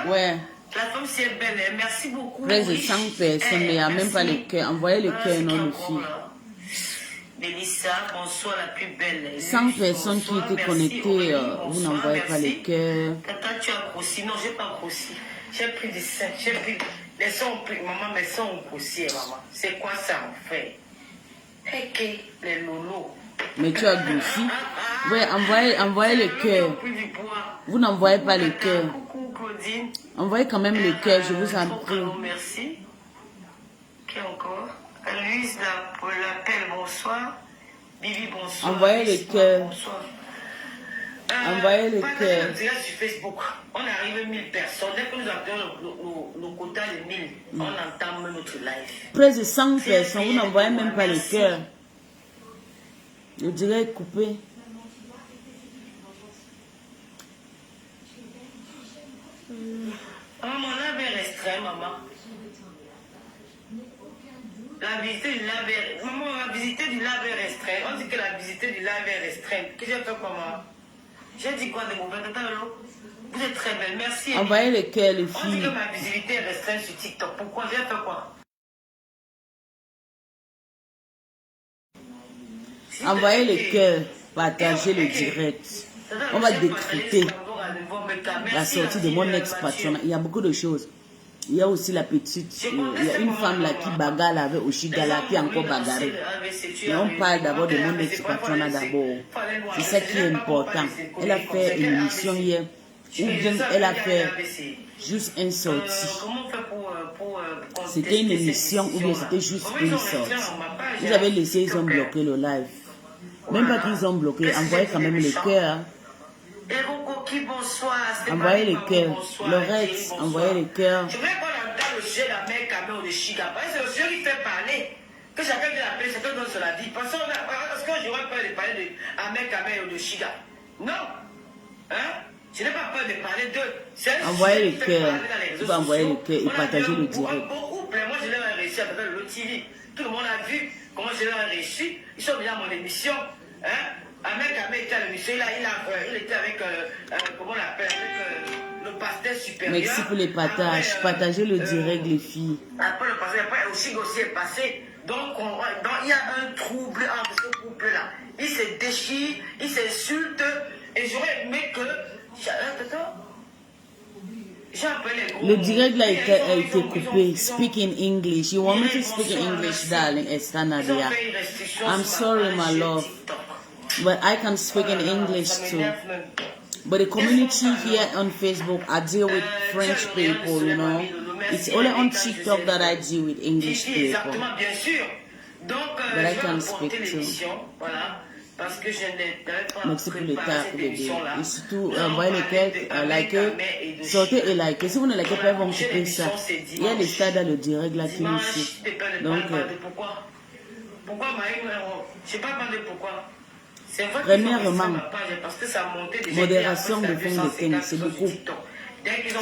Ouais. La femme, si elle est belle, merci beaucoup. Près de 100 personnes, mais il n'y a même pas le cœur. Envoyez le cœur, non, le fil. Mélissa, bonsoir, la plus belle. 100 personnes qui étaient connectées, vous n'envoyez pas le cœur. Tata, tu as grossi. Non, je n'ai pas grossi. J'ai pris des seins. J'ai pris. Les seins ont pris. Maman, mes seins ont grossi, maman. C'est quoi ça, en fait? Ok, les lolos. Mais tu as grossi. Ouais, envoyez le cœur. Vous n'envoyez pas le cœur. Coucou, Claudine. Envoyez quand même le cœur, je vous en prie. Merci. Qui encore? Louise l'appelle, bonsoir. Bibi, bonsoir. Envoyez le cœur. Bonsoir. Envoyez le cœur. Sur Facebook, on arrive à 1000 personnes. Dès que nous avons le quota de 1000, on entame notre live. Près de 100 personnes, vous n'envoyez même pas le cœur. Je dirais coupé. Maman, on avait restreint, maman. La visite du lave est... Maman, la visite du lave est restreinte. On dit que la visite du lave est restreinte. Que j'ai fait comment? J'ai dit quoi de mauvais? Vous êtes très belle, merci. Envoyez le cœur, les On dit filles. que ma visibilité est restreinte sur TikTok. Pourquoi? J'ai fait quoi? Envoyez le cœur, partagez le direct. On va décrypter la sortie de mon ex-patron. Il y a beaucoup de choses. Il y a aussi la petite, il y a une femme là qui bagarre avec Oshigala, qui est encore bagarrée. Et on parle d'abord de mon ex-patronat d'abord. C'est ça qui est important. Elle a fait une émission hier, ou bien elle a fait juste une sortie. C'était une émission ou bien c'était juste une sortie. Vous avez laissé, ils ont bloqué le live. Même pas qu'ils ont bloqué, envoyez quand même le cœur. Envoyez le cœur. Lorette, envoyez le cœur. Je voudrais qu'on entende le sujet de la mère Kamel ou de Chiga. Parce que c'est le sujet qui fait parler. Que chacun vient appeler, chacun donne sur la vie. Parce que j'aurais peur de parler de la mère Kamel ou de Chiga. Non. Hein? Je n'ai pas peur de parler d'eux. Envoyez le cœur. Vous pouvez envoyer le cœur et partager le direct. Moi, je l'ai réussi à travers le TV. Tout le monde a vu comment je l'ai réussi. Ils sont venus à mon émission. Hein? Ahmed Kamel était à l'émission, il était avec, comment on l'appelle, avec le pasteur supérieur. Merci pour les partages. Partagez le direct, les filles. Après le pasteur, après aussi est passé. Donc, il y a un trouble entre ce couple-là. Ils se déchirent, ils s'insultent. Et j'aurais aimé que... Le direct là a été coupé. Speak in English. You want me to speak in English, darling? Estanadia. I'm sorry, my love. But I can speak in English too. But the community here on Facebook, I deal with French people, you know. It's only on TikTok that I deal with English people. But I can speak too. Merci pour le tas, bébé. Et surtout, envoyez le cœur, likez, sortez et likez. Si vous ne likez pas, ils vont couper ça. Il y a des stades dans le direct là qui nous suivent. Donc, pourquoi je sais pas parler pourquoi. Premièrement, modération de fin de thème, c'est beaucoup.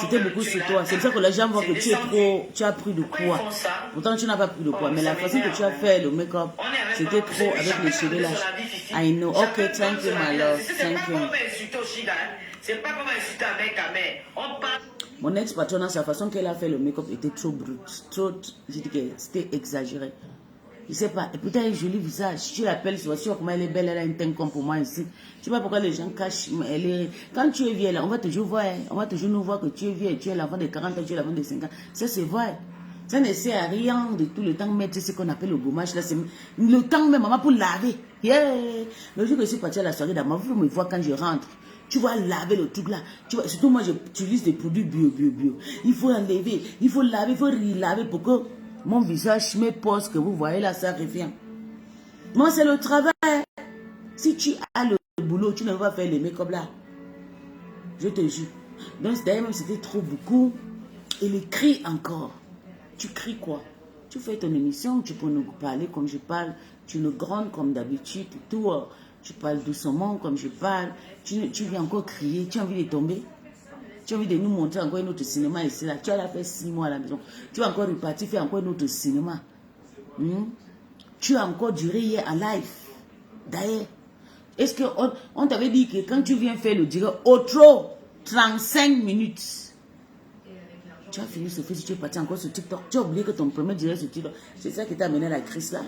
C'était beaucoup sur toi. C'est pour ça que les gens voient que tu es trop, tu as pris de poids. Pourtant, tu n'as pas pris de poids. Mais la façon que tu as fait le make-up, c'était trop avec les cheveux là. I know. Ok, thank you, my love. Thank you. C'est pas comme insulter avec Kamel. On parle. Mon ex-patronne, sa façon qu'elle a fait le make-up était trop brute. Trop, j'ai dit que c'était exagéré. Je sais pas, et pourtant elle a un joli visage. Tu l'appelles, tu vois comment elle est belle, elle a un teint comme pour moi ici. Je sais pas pourquoi les gens cachent. Quand tu es vieille, là, on va toujours voir, on va toujours nous voir que tu es vieille, tu es l'enfant de 40 ans, tu es l'enfant de 50 ans. Ça c'est vrai. Ça ne sert à rien de tout le temps mettre ce qu'on appelle le gommage. Là, c'est le temps même, maman, pour laver. Yeah. Le jour que je suis partie à la soirée d'Ama, vous me voir quand je rentre. Tu vas laver le truc là. Tu vois, surtout moi, j'utilise des produits bio. Il faut enlever, il faut laver, il faut relaver pour que mon visage, mes poses que vous voyez là, ça revient. Moi, c'est le travail. Si tu as le boulot, tu ne vas pas faire les make-up là. Je te jure. Donc, d'ailleurs, même c'était trop beaucoup. Et les cris encore. Tu cries quoi? Tu fais ton émission, tu peux nous parler comme je parle. Tu nous grondes comme d'habitude et tout. Tu parles doucement comme je parle. Tu viens encore crier. Tu as envie de tomber? Tu as envie de nous montrer encore un autre cinéma ici là. Tu as fait 6 mois à la maison. Tu vas encore repartir faire encore un autre cinéma. Tu as encore duré hier à live. D'ailleurs, est-ce qu'on t'avait dit que quand tu viens faire le direct, 35 minutes. Tu as fini ce fait, tu es parti encore sur TikTok. Tu as oublié que ton premier direct sur TikTok, c'est ça qui t'a amené à la crise là.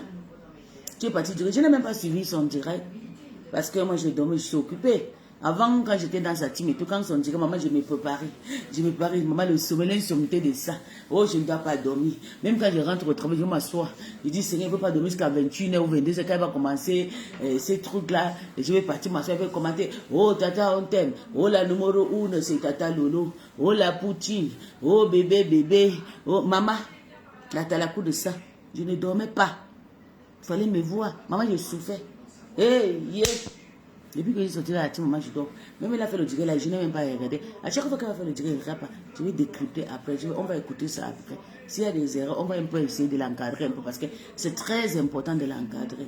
Tu es parti direct. Je n'ai même pas suivi son direct. Parce que moi, je dormais, je suis occupée. Avant, quand j'étais dans sa team et tout, quand son direct, maman, je me préparais. Je me préparais, maman, le sommeil, l'insommité de ça. Oh, je ne dois pas dormir. Même quand je rentre au travail, je m'assois. Je dis, Seigneur, je ne peux pas dormir jusqu'à 21h ou 22h quand elle va commencer ces trucs-là. Et je vais partir m'asseoir, je vais commenter. Oh, tata, on t'aime. Oh, la numéro 1, c'est tata Lolo. Oh, la poutine. Oh, bébé, bébé. Oh, maman. Là, t'as la coup de ça. Je ne dormais pas. Il fallait me voir. Maman, je souffrais. Hey, yeah. Depuis que j'ai sorti de la team, maman, je dors. Même elle a fait le direct là, je n'ai même pas regardé. À chaque fois qu'elle va faire le direct, je ne regarde pas. Je vais décrypter après. On va écouter ça après. S'il y a des erreurs, on va un peu essayer de l'encadrer un peu parce que c'est très important de l'encadrer.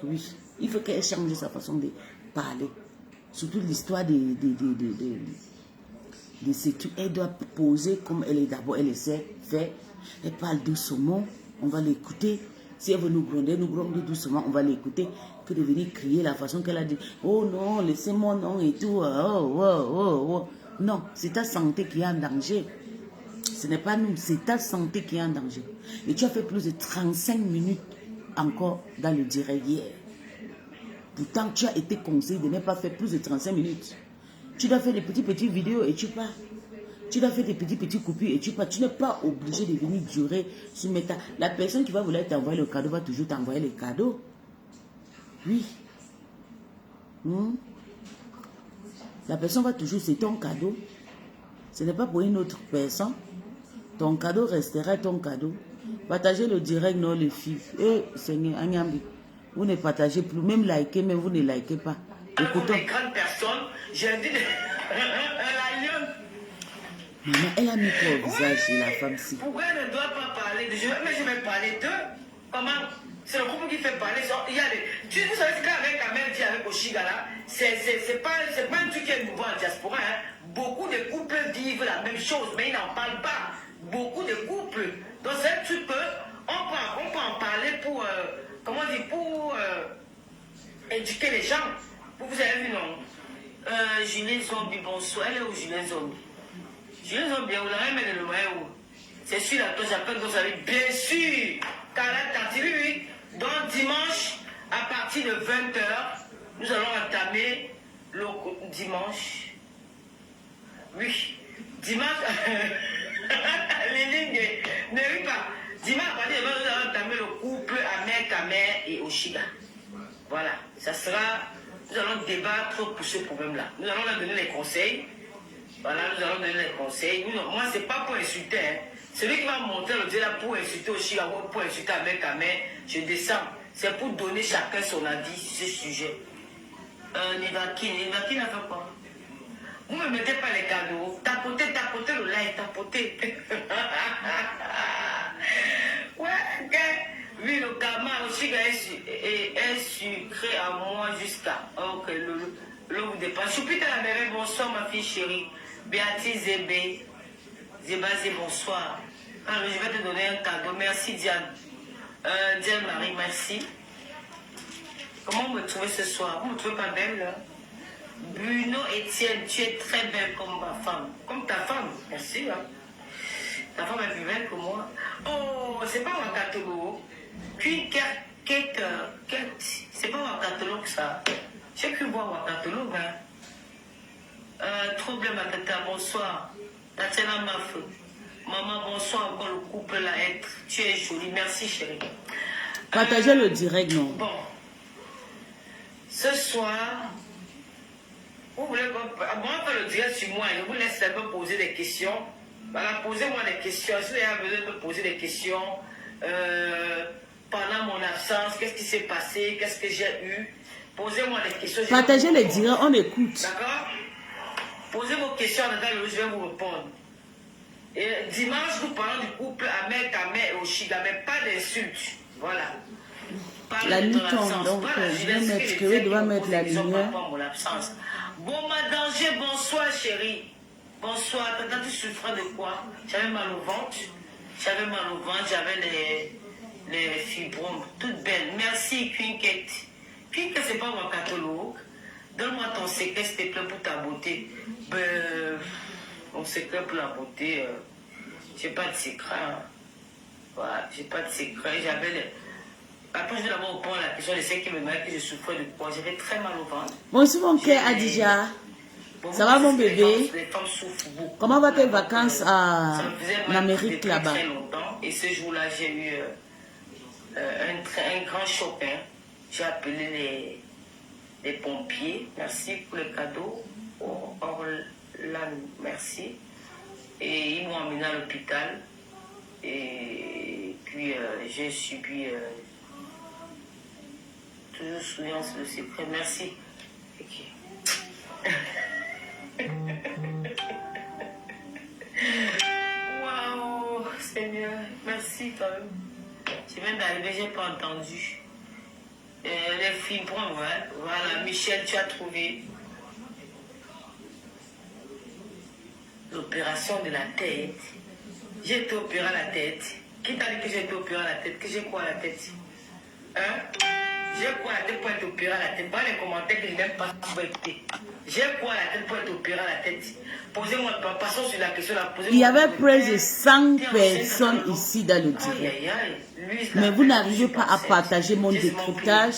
Oui. Il faut qu'elle change sa façon de parler. Surtout l'histoire de ces trucs. Elle doit poser comme elle est d'abord. Elle essaie de faire. Elle parle doucement. On va l'écouter. Si elle veut nous gronder doucement, on va l'écouter. Que de venir crier la façon qu'elle a dit. Oh non, laissez-moi non et tout. Oh. Non, c'est ta santé qui est en danger. Ce n'est pas nous, c'est ta santé qui est en danger. Et tu as fait plus de 35 minutes encore dans le direct hier. Pourtant, tu as été conseillé de ne pas faire plus de 35 minutes. Tu dois faire des petites vidéos et tu pars. Tu dois faire des petites coupures et tu pars. Tu n'es pas obligé de venir durer sur Meta. La personne qui va vouloir t'envoyer le cadeau va toujours t'envoyer les cadeaux. Oui. La personne va toujours, c'est ton cadeau. Ce n'est pas pour une autre personne. Ton cadeau restera ton cadeau. Partagez le direct, non les filles. Seigneur, Agnambi, vous ne partagez plus. Même likez, même vous ne likez pas. Écoutons. Les grandes personnes, j'ai dit la lionne. Maman, elle a mis quoi au visage, la femme-ci? Pourquoi elle ne doit pas parler de... Mais je vais parler d'eux. Comment? C'est le couple qui fait parler. Il y a des... Vous savez, qu'avec Kamel dit avec Oshiga là, c'est pas un truc qui est nouveau en diaspora. Hein. Beaucoup de couples vivent la même chose, mais ils n'en parlent pas. Beaucoup de couples. Donc c'est un truc qu'on peut en parler pour... comment dire? Pour éduquer les gens. Vous avez vu, non? Julien Zombie, bonsoir. Elle est où, Julien Zombie? Julien Zombie, vous l'avez mis le moyen où? C'est sûr, la toi, j'appelle que vous savez, bien sûr. Oui. Donc dimanche, à partir de 20h, nous allons entamer le dimanche. Oui, dimanche, les lignes ne ris pas. Dimanche, à partir de 20h, nous allons entamer le couple Amer, Kamer et Oshiga. Voilà, ça sera, nous allons débattre pour ce problème-là. Nous allons leur donner les conseils. Voilà, nous allons donner les conseils. Moi, ce n'est pas pour insulter, hein. Celui qui va monter le là pour insulter Oshiga ou pour insulter Amer Kamer, je descends. C'est pour donner chacun son avis sur ce sujet. Nivaki n'a fait quoi? Vous ne me mettez pas les cadeaux. Tapotez le live, tapotez. Ouais, ok. Oui, le karma Oshiga est sucré à moi jusqu'à... Ok, le vous dépasse. Choupita la mère, bonsoir ma fille chérie. Béatrice Zébé. Zébazé, bonsoir. Alors, je vais te donner un cadeau. Merci, Diane. Diane Marie, merci. Comment vous me trouvez ce soir? Vous ne me trouvez pas belle, là? Bruno Etienne, tu es très belle comme ma femme. Comme ta femme, merci. Hein? Ta femme est plus belle que moi. Oh, c'est pas Wakatolo. Puis, Kate, c'est pas Wakatolo que ça. J'ai cru voir Wakatolo, hein? Trouble ma tata, bonsoir. Tatiana Mafou. Maman, bonsoir, encore le couple là, tu es jolie. Merci, chérie. Partagez le direct, non? Bon. Ce soir, vous voulez moi faire le direct sur moi, je vous laisse un peu poser des questions. Voilà, posez-moi des questions. Si vous avez besoin de me poser des questions pendant mon absence, qu'est-ce qui s'est passé, qu'est-ce que j'ai eu, posez-moi des questions. Partagez les directs, on écoute. D'accord? Posez vos questions dans le je vais vous répondre. Et dimanche, nous parlons du couple Amer, Kamer et Oshiga, mais pas d'insultes. Voilà. La nuit tombe, donc je vais mettre que je dois mettre la lumière. Bon, ma danger, bonsoir chérie. Bonsoir, t'as tu souffrais de quoi? J'avais mal au ventre. J'avais les fibromes, toutes belles. Merci, Quinquette. Quinquette, c'est pas mon catalogue. Donne-moi ton secret, s'il te plaît, pour ta beauté. Mon secret pour la beauté, j'ai pas de secret. Hein. Voilà, j'ai pas de secret. J'avais après, je vais d'abord répondre à la question de ceux qui me disaient que je souffrais de poids. J'avais très mal au ventre. Bonjour mon cœur, Adija. Ça va mon bébé? Les femmes souffrent beaucoup. Comment va tes vacances en Amérique là-bas? Très longtemps. Et ce jour-là, j'ai eu un grand choc. Hein. J'ai appelé les pompiers. Merci pour le cadeau. Orlan, merci. Et ils m'ont emmené à l'hôpital. Et puis, j'ai subi toujours souillance le secret. Merci. Okay. Waouh, Seigneur, merci quand même. Je viens d'arriver, j'ai pas entendu. Les filles, pour moi, voilà, Michel, tu as trouvé l'opération de la tête. J'ai été opéré à la tête. Qui t'a dit que j'ai été opéré à la tête? Que j'ai quoi à la tête? Hein? J'ai quoi à la tête pour être opéré à la tête? Pas les commentaires que je n'aime pas souhaiter. J'ai quoi à la tête pour être opéré à la tête? Posez-moi, passons sur la question. Il y avait près de 100 personnes ici dans le direct. Mais vous n'arrivez pas à partager mon décryptage.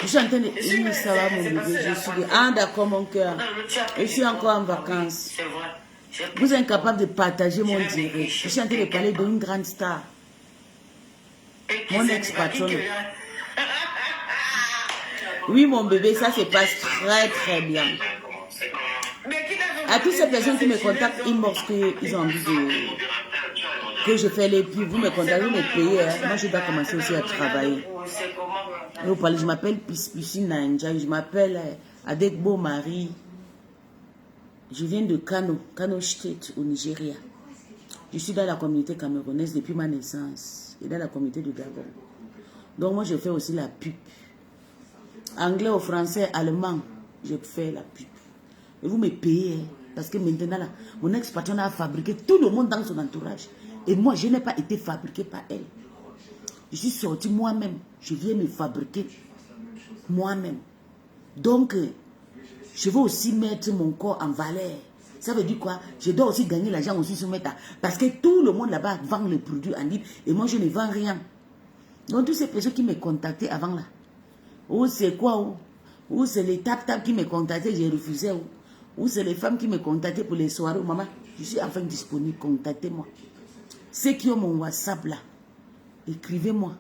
Je suis en train de... Oui, ça va mon bébé. Je suis... Ah d'accord mon cœur. Je suis encore en vacances. Vous êtes incapable de partager mon direct. Je suis en train de parler d'une grande star. Mon ex-patron. Oui, mon bébé, ça se passe très, très bien. À toutes ces personnes qui me contactent inbox, qu'ils ont envie de... que je fais les pubs, vous me contactez, vous me payez. Hein. Moi, je dois commencer aussi à travailler. Et vous parlez, je m'appelle Pispusi Nanja, je m'appelle Adekbo Marie. Je viens de Kano State, au Nigeria. Je suis dans la communauté camerounaise depuis ma naissance et dans la communauté du Gabon. Donc moi, je fais aussi la pub. Anglais ou français, allemand, je fais la pub. Et vous me payez, hein, parce que maintenant, là, mon ex-patron a fabriqué tout le monde dans son entourage. Et moi, je n'ai pas été fabriqué par elle. Je suis sorti moi-même. Je viens me fabriquer moi-même. Donc, je veux aussi mettre mon corps en valeur. Ça veut dire quoi? Je dois aussi gagner l'argent aussi sur Meta. Parce que tout le monde là-bas vend les produits en ligne. Et moi, je ne vends rien. Donc, toutes ces personnes qui me contactaient avant là. Ou c'est quoi? Ou c'est les tap-tap qui me contactaient, j'ai refusé. Ou c'est les femmes qui me contactaient pour les soirées. Maman, je suis enfin disponible. Contactez-moi. Ceux qui ont mon WhatsApp là, écrivez-moi.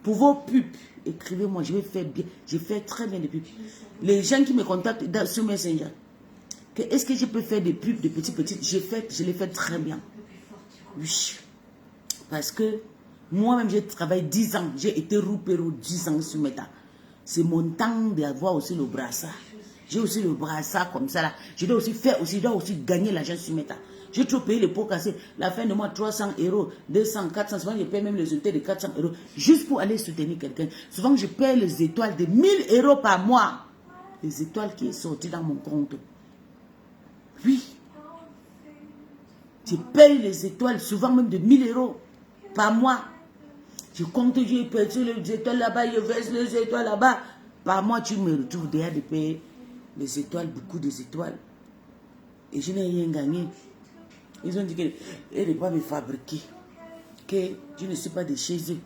Pour vos pubs, écrivez-moi. Je vais faire bien. Je fais très bien des pubs. Les gens qui me contactent sur Messenger, est-ce que je peux faire des pubs de petites? Je les fais très bien. Oui. Parce que moi-même, j'ai travaillé 10 ans. J'ai été roupéro 10 ans sur Meta. C'est mon temps d'avoir aussi le brassard. J'ai aussi le brassard comme ça là. Je dois aussi gagner l'argent sur Meta. J'ai trop payé les pots cassés. La fin de mois, 300 €, 200, 400. Souvent, je paye même les hôtels de 400 € juste pour aller soutenir quelqu'un. Souvent, je paye les étoiles de 1000 € par mois. Les étoiles qui sont sorties dans mon compte. Oui. Je paye les étoiles, souvent même de 1000 € par mois. Je compte, je paye les étoiles là-bas, je verse les étoiles là-bas. Par mois, tu me retrouves derrière de payer les étoiles, beaucoup des étoiles. Et je n'ai rien gagné. Ils ont dit qu'elle ne va pas me fabriquer. Que je ne suis pas de chez eux.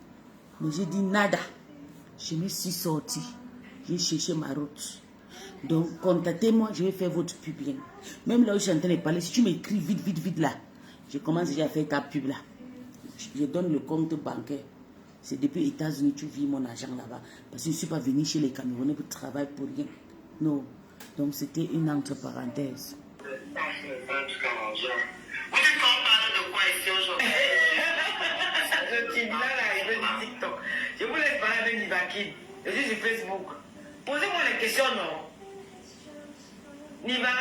Mais j'ai dit nada. Je me suis sorti. J'ai cherché ma route. Donc, contactez-moi, je vais faire votre pub bien. Même là où je suis en train de parler, si tu m'écris vite là, je commence déjà à faire ta pub là. Je donne le compte bancaire. C'est depuis les États-Unis que tu vis mon argent là-bas. Parce que je ne suis pas venu chez les Camerounais pour travailler pour rien. Non. Donc, c'était une entre parenthèses. Je vous laisse parler avec Nivaki. Je suis sur Facebook. Posez-moi les questions, non? Niva?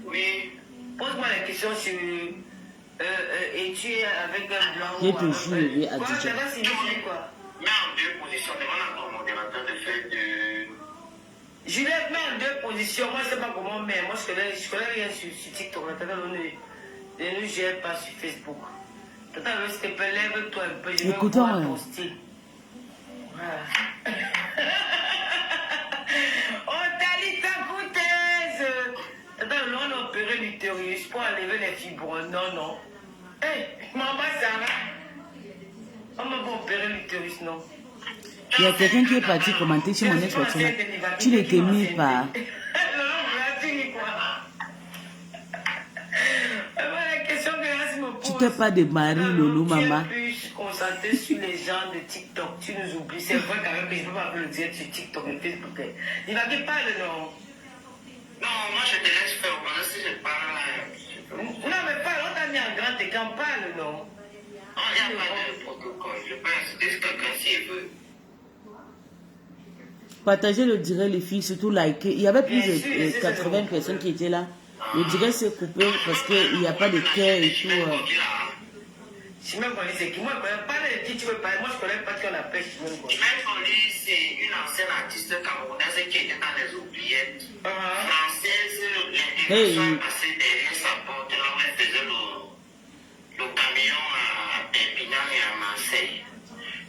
Oui. Pose-moi les questions sur... et tu es avec un blanc. J'ai toujours levé à Quoi, Dijon. ça va signifier quoi? Mais en deux positions, demande à ton modérateur de faire de... Je l'ai mis en deux positions. Moi, je ne sais pas comment, mais moi, je connais rien sur TikTok. Ne nous gère pas sur Facebook. Attends, s'il te plaît, lève-toi un peu. Je vais voir ton style. Voilà. Oh, Talita coûteuse. opérer l'utérus pour enlever les fibromes. Non, non. Hé, maman Sarah. On m'a pas opéré l'utérus, non. Il y a quelqu'un qui est parti commenter sur mon ex-patron. Tu l'étais mis par... Tu t'es pas de mari, Lolo, maman. Tu es plus concentré sur les gens de TikTok. Tu nous oublies. C'est vrai quand même que je ne peux pas le dire sur TikTok et Facebook. Il va qui parle, non? Non, moi je te laisse faire. Moi, si je parle. Non, mais parle. On t'a mis en grand écran. Parle, non? Il n'y a pas de protocole. Je pense que quelqu'un s'il veut. Partagez le direct, les filles, surtout liker. Il y avait plus de 80 personnes qui étaient là. Le direct s'est coupé parce qu'il n'y a pas de cœur et tout. Chimène Koli, c'est qui? Moi, je ne connais pas les qui tu veux parler. Moi, je ne connais pas qui on appelle Chimène Koli. Chimène Koli, c'est une ancienne artiste camerounaise qui était dans les oubliettes. Française, l'intégration est passée derrière sa porte. Là, elle faisait le camion à Perpignan et à Marseille.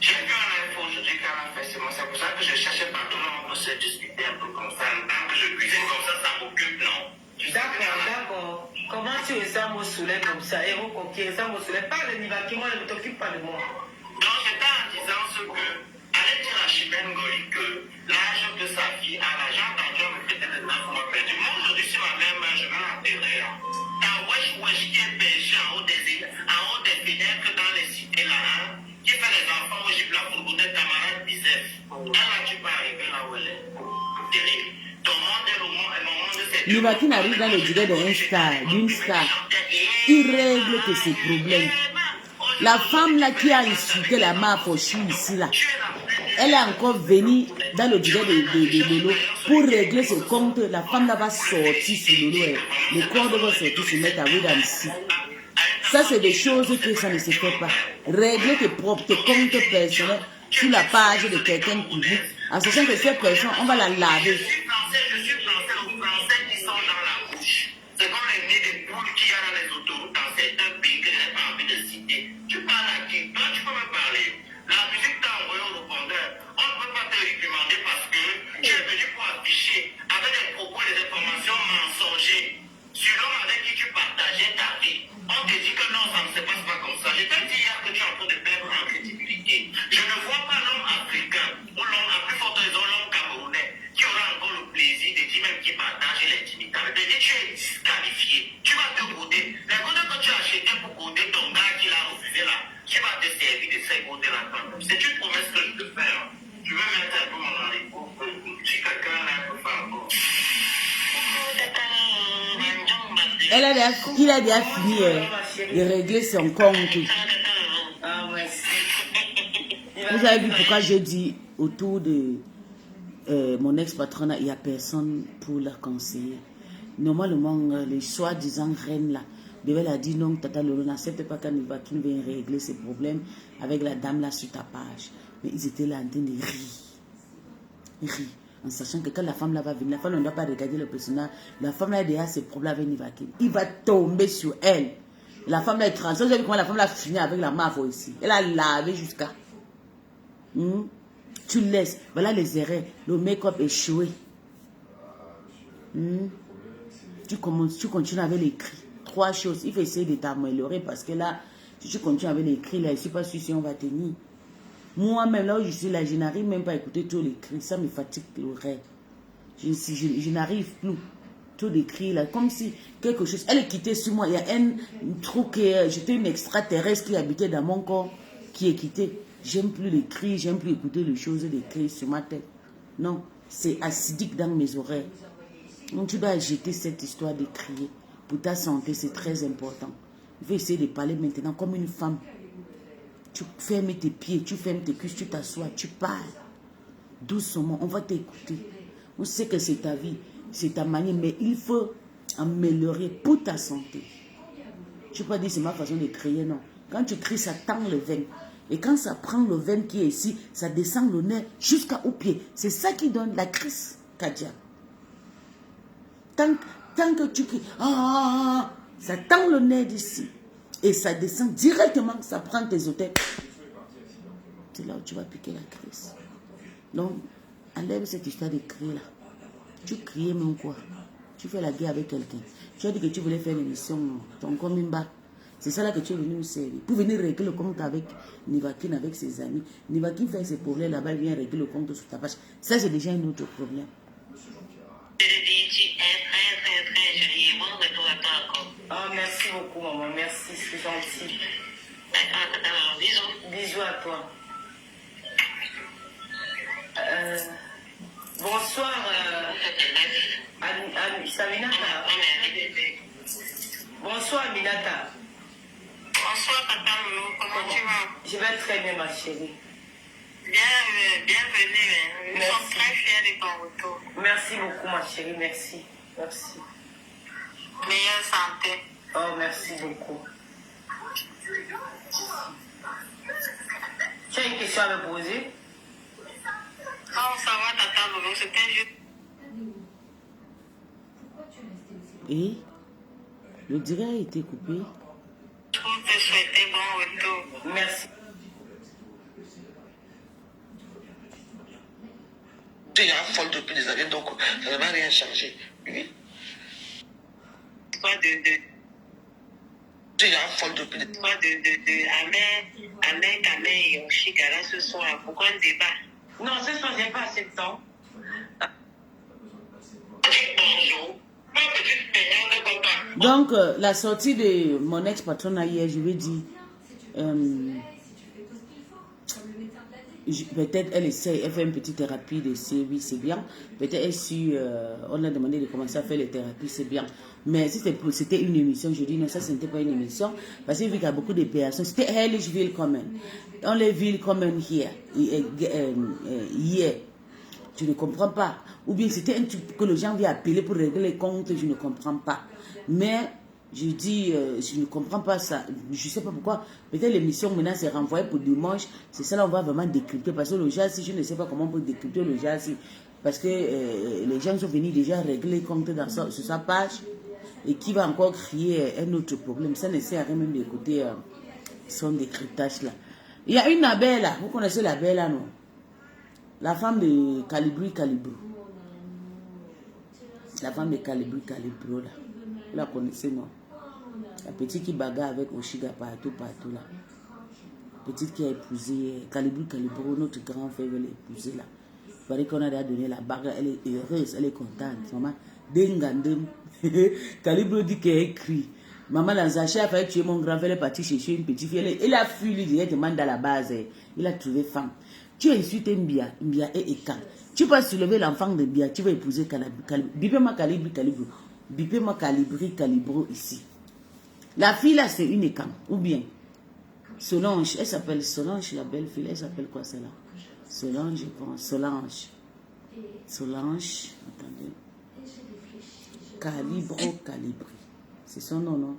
J'ai vu en info aujourd'hui qu'elle a fait c'est pour ça que je cherchais partout on peut se discuter un peu comme ça. Tant que je cuisine comme ça m'occupe, non? D'accord, d'accord. Comment tu ressembles au soleil comme ça? Héros coquille, ressemble au soleil. Parle de Nivaki, moi, ne t'occupe pas de moi. Donc, j'étais en disant ce que, allez dire à Chimène Koli que l'âge de sa fille, à l'âge entendu, on me fait des 9 mois perdu. Moi, aujourd'hui, si ma mère meurt, je vais l'enterrer. T'as Wesh qui est perché en haut des fenêtres dans les cités là, hein, qui fait les enfants au Gibla pour goûter ta malade Bizef. Là, tu peux arriver là où elle est. Terrible. Ton monde est le monde, et mon monde c'est... Nivaki arrive dans le direct d'une star. Il règle que ses problèmes. La femme là qui a insulté la Mafochi ici là, elle est encore venue dans le direct de Lolo pour régler ce compte. La femme là va sortir sur Lolo. Le corps va sortir sur mettre à Widan ici. Ça c'est des choses que ça ne se fait pas. Régler tes comptes personnels sur la page de quelqu'un public. En sachant que cette personne, on va la laver. Je suis français, aux Français qui sont dans la bouche. C'est comme les nids de poules qu'il y a dans les autoroutes dans certains pays que je n'ai pas envie de citer. Tu parles à qui? Toi, tu peux me parler. La musique t'a envoyé au répondeur. On ne peut pas te réprimander parce que tu es venu pour afficher avec des propos et des informations mensongers sur l'homme avec qui tu partageais ta vie. On te dit que non, ça ne se passe pas comme ça. Je t'ai dit hier que tu es en train de perdre en crédibilité. Je ne vois pas l'homme africain ou l'homme, à plus forte raison, l'homme camerounais qui aura encore le plaisir de dire même qui partage l'intimité. Mais tu es disqualifié. Tu vas te goûter. Les goûters que tu as acheté pour goûter ton gars qui l'a refusé là, tu vas te servir de ces goûters là. C'est une promesse que je te fais. Tu veux mettre un peu mon rendez-vous. Si quelqu'un là peut faire encore. Il a déjà fini de régler son compte. Vous avez vu pourquoi je dis autour de mon ex-patron, il n'y a personne pour la conseiller. Normalement, les soi-disant reines là, Bébé a dit non, Tata Lolo n'accepte pas qu'un Nivaki vienne régler ses problèmes avec la dame là sur ta page. Mais ils étaient là en train de rire. En sachant que quand la femme là va venir, la femme ne doit pas regarder le personnage. La femme là a déjà ses problèmes avec Nivaki. Il va tomber sur elle. La femme là est trans. Vous avez vu comment la femme là a fini avec la mafia ici. Elle a lavé jusqu'à. Tu laisses. Voilà les erreurs. Le make-up échoué. Tu continues avec les cris. 3 choses. Il faut essayer de t'améliorer parce que là, si tu continues avec les cris, là, je ne suis pas sûr si on va tenir. Moi-même, là où je suis là, je n'arrive même pas à écouter tous les cris. Ça me fatigue le rêve. Je n'arrive plus. Tous les cris là, comme si quelque chose. Elle est quittée sur moi. Il y a un truc. J'étais une extraterrestre qui habitait dans mon corps, qui est quittée. J'aime plus les cris, j'aime plus écouter les choses et les cris sur ma tête. Non, c'est acidique dans mes oreilles. Donc tu dois jeter cette histoire de crier. Pour ta santé, c'est très important. Il faut essayer de parler maintenant comme une femme. Tu fermes tes pieds, tu fermes tes cuisses, tu t'assois, tu parles. Doucement, on va t'écouter. On sait que c'est ta vie, c'est ta manière, mais il faut améliorer pour ta santé. Tu ne peux pas dire c'est ma façon de crier, non. Quand tu cries, ça tend le veine. Et quand ça prend le veine qui est ici, ça descend le nez jusqu'au pied. C'est ça qui donne la crise cardiaque. Tant que tu cries, ça tend le nez d'ici. Et ça descend directement, ça prend tes hôtels. C'est là où tu vas piquer la crise. Donc, enlève cette histoire de crier là. Tu criais même quoi? Tu fais la guerre avec quelqu'un. Tu as dit que tu voulais faire l'émission, ton compte bas. C'est ça là que tu es venu me servir. Pour venir régler le compte avec Nivakin, avec ses amis. Nivakin fait ses problèmes là-bas, il vient régler le compte sur ta page. Ça, c'est déjà un autre problème. Oh, merci beaucoup, maman. Merci, c'est gentil. Bisous à toi. Bonsoir, Aminata. Bonsoir, Aminata. Bonsoir, papa Moulou. Comment tu vas? Je vais très bien, ma chérie. Bienvenue. Nous sommes très fiers de ton retour. Merci beaucoup, ma chérie. Merci. Merci. Meilleure santé. Oh, merci beaucoup. Tu as une question à me poser? Non, ça va, tata Moulou. C'était juste. Et le direct a été coupé. Pour te souhaiter bon retour. Merci. Tu es folle depuis des années, donc ça ne va rien changer. Oui. Tu es folle depuis des années. Ahmed et Yoshika là ce soir. Pourquoi un débat? Non, ce soir, j'ai pas assez de temps. Bonjour. Ma petite peignante de papa. Donc, la sortie de mon ex-patron hier, je vais dire, peut-être elle essaie, elle fait une petite thérapie de série, c'est bien. Peut-être elle suit, on a demandé de commencer à faire les thérapies, c'est bien. Mais si c'était une émission, je dis non, ça ce n'était pas une émission. Parce que vu qu'il y a beaucoup de personnes, c'était Hellish Willkommen. On les Willkommen here. Hier. Je ne comprends pas. Ou bien c'était un truc que les gens viennent appeler pour régler les comptes, je ne comprends pas. Mais je dis, je ne comprends pas ça. Je ne sais pas pourquoi. Peut-être l'émission maintenant s'est renvoyée pour dimanche. C'est ça là on va vraiment décrypter. Parce que le jazz, je ne sais pas comment on peut décrypter le jazz. Parce que les gens sont venus déjà régler les comptes sur sa page. Et qui va encore créer un autre problème. Ça ne sert à rien même d'écouter son décryptage là. Il y a une abeille là. Vous connaissez l'abeille là, non? La femme de Calibri Calibro. La femme de Calibri Calibro là. Vous la connaissez, non? La petite qui bagarre avec Oshiga partout là. Petite qui a épousé Calibri Calibro, notre grand frère veut l'épouser là. Il paraît qu'on a donné la bagarre, elle est heureuse, elle est contente. Maman, dengandem. Calibro dit qu'elle écrit. Maman Lanzacha a failli tuer mon grand frère, elle est partie chercher une petite fille. Il a fui lui directement dans la base. Il a trouvé femme. Tu insultes Mbia, Mbia est écan. Tu peux soulever l'enfant de Mbia, tu vas épouser Calibri. Bipez-moi Calibri Calibro. Bipez-moi Calibri Calibro ici. La fille là, c'est une écan. Ou bien Solange, elle s'appelle Solange, la belle fille. Elle s'appelle quoi celle-là? Solange, je pense. Solange. Solange, attendez. Calibri. C'est son nom, non?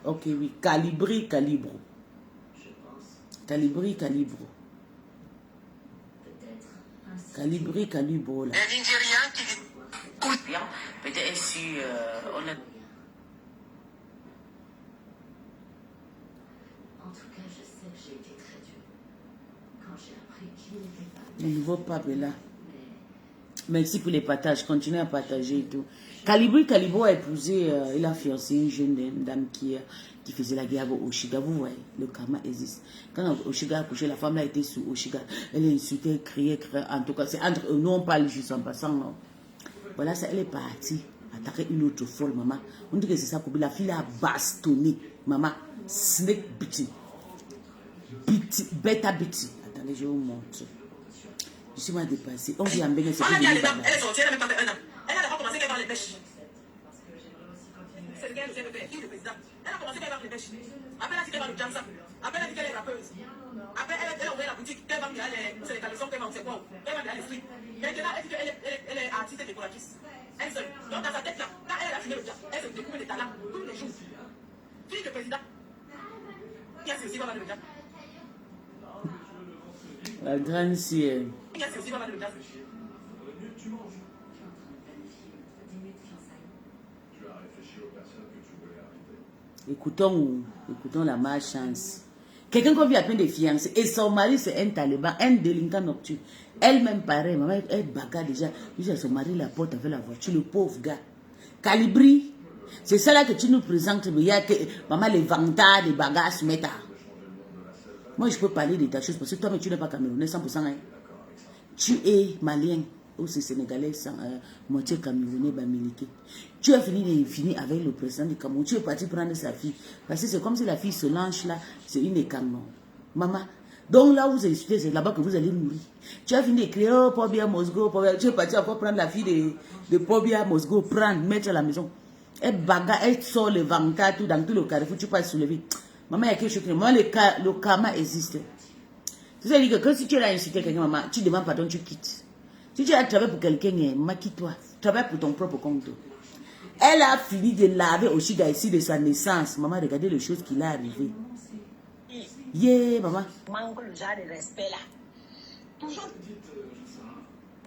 Ok, oui. Calibri Calibro. Calibri Calibro. Calibri Calibro là. Les Nigériens qui Écoute bien. Peut-être si on a... En tout cas, je sais que j'ai été très dure quand j'ai appris qu'il n'était pas. Le nouveau pape est là. Merci pour les partages. Continuez à partager et tout. Calibri Calibro a épousé, il a fiancé une jeune dame qui faisait la guerre avec Oshiga. Vous voyez, le karma existe. Quand Oshiga a couché, la femme là était sous Oshiga. Elle a insulté, elle criait. En tout cas, c'est entre eux. Nous, on parle juste en passant. Non. Voilà, ça, elle est partie. Attaquer une autre folle, maman. On dit que c'est ça. La fille a bastonné. Maman, snake bitchy. Bêta bitchy. Attendez, je vais vous montrer. Je suis mal dépassée. On vient bien. Elle est sortie, elle a même pas fait un an. Elle a d'abord commencé par les pêches. C'est ce qu'elle faisait avec le président. Elle a commencé par les pêches. Après, elle a dit qu'elle va le Jamsa. Après, elle a dit qu'elle est rappeuse. Après, elle a ouvert la boutique. Elle va me dire, c'est les caleçons, elle va me dire quoi. Elle va me dire les frites. Maintenant, elle dit qu'elle est artiste et décoratrice. Elle seule. Donc, dans sa tête là, quand elle a fini le Jam, elle se découvre des talents tous les jours. Tu dis que le président, qui a ceci, va le Jam. La grande sœur. Qui a ceci, va le Jam. Écoutons la malchance. Quelqu'un qu'on vit à peine de fiancés. Et son mari, c'est un taliban, un délinquant nocturne. Elle-même, pareil, maman, elle bagarre déjà. Juste son mari la porte avec la voiture, le pauvre gars. Calibri. C'est ça là que tu nous présentes. Il y a que, maman, les vantards, les bagarres se mettent à. Moi, je peux parler de ta chose parce que toi, mais tu n'es pas camerounais 100%. Hein. Tu es malien. Ou c'est sénégalais, moitié camerounais, bamilike. Tu as fini avec le président du Cameroun. Tu es parti prendre sa fille. Parce que c'est comme si la fille se lance là, c'est une écanon. Maman. Donc là où vous étudiez, c'est là-bas que vous allez mourir. Tu as fini d'écrire, oh, Pobia Mosgo, Pobia. Tu es parti encore prendre la fille de Pobia Mosgo, prendre, mettre à la maison. Elle bagarre, elle sort le ventre, tout dans tout le carrefour, tu peux pas soulever. Maman, il y a quelque chose qui. Moi, le karma existe. C'est-à-dire que si tu as insulté quelqu'un, maman, tu demandes pardon, tu quittes. Si tu as travaillé pour quelqu'un, maman, quitte-toi. Travaille pour ton propre compte. Elle a fini de laver au Chiga ici de sa naissance. Maman, regardez les choses qui l'est arrivé. Yeah, maman. Manque le genre de respect là.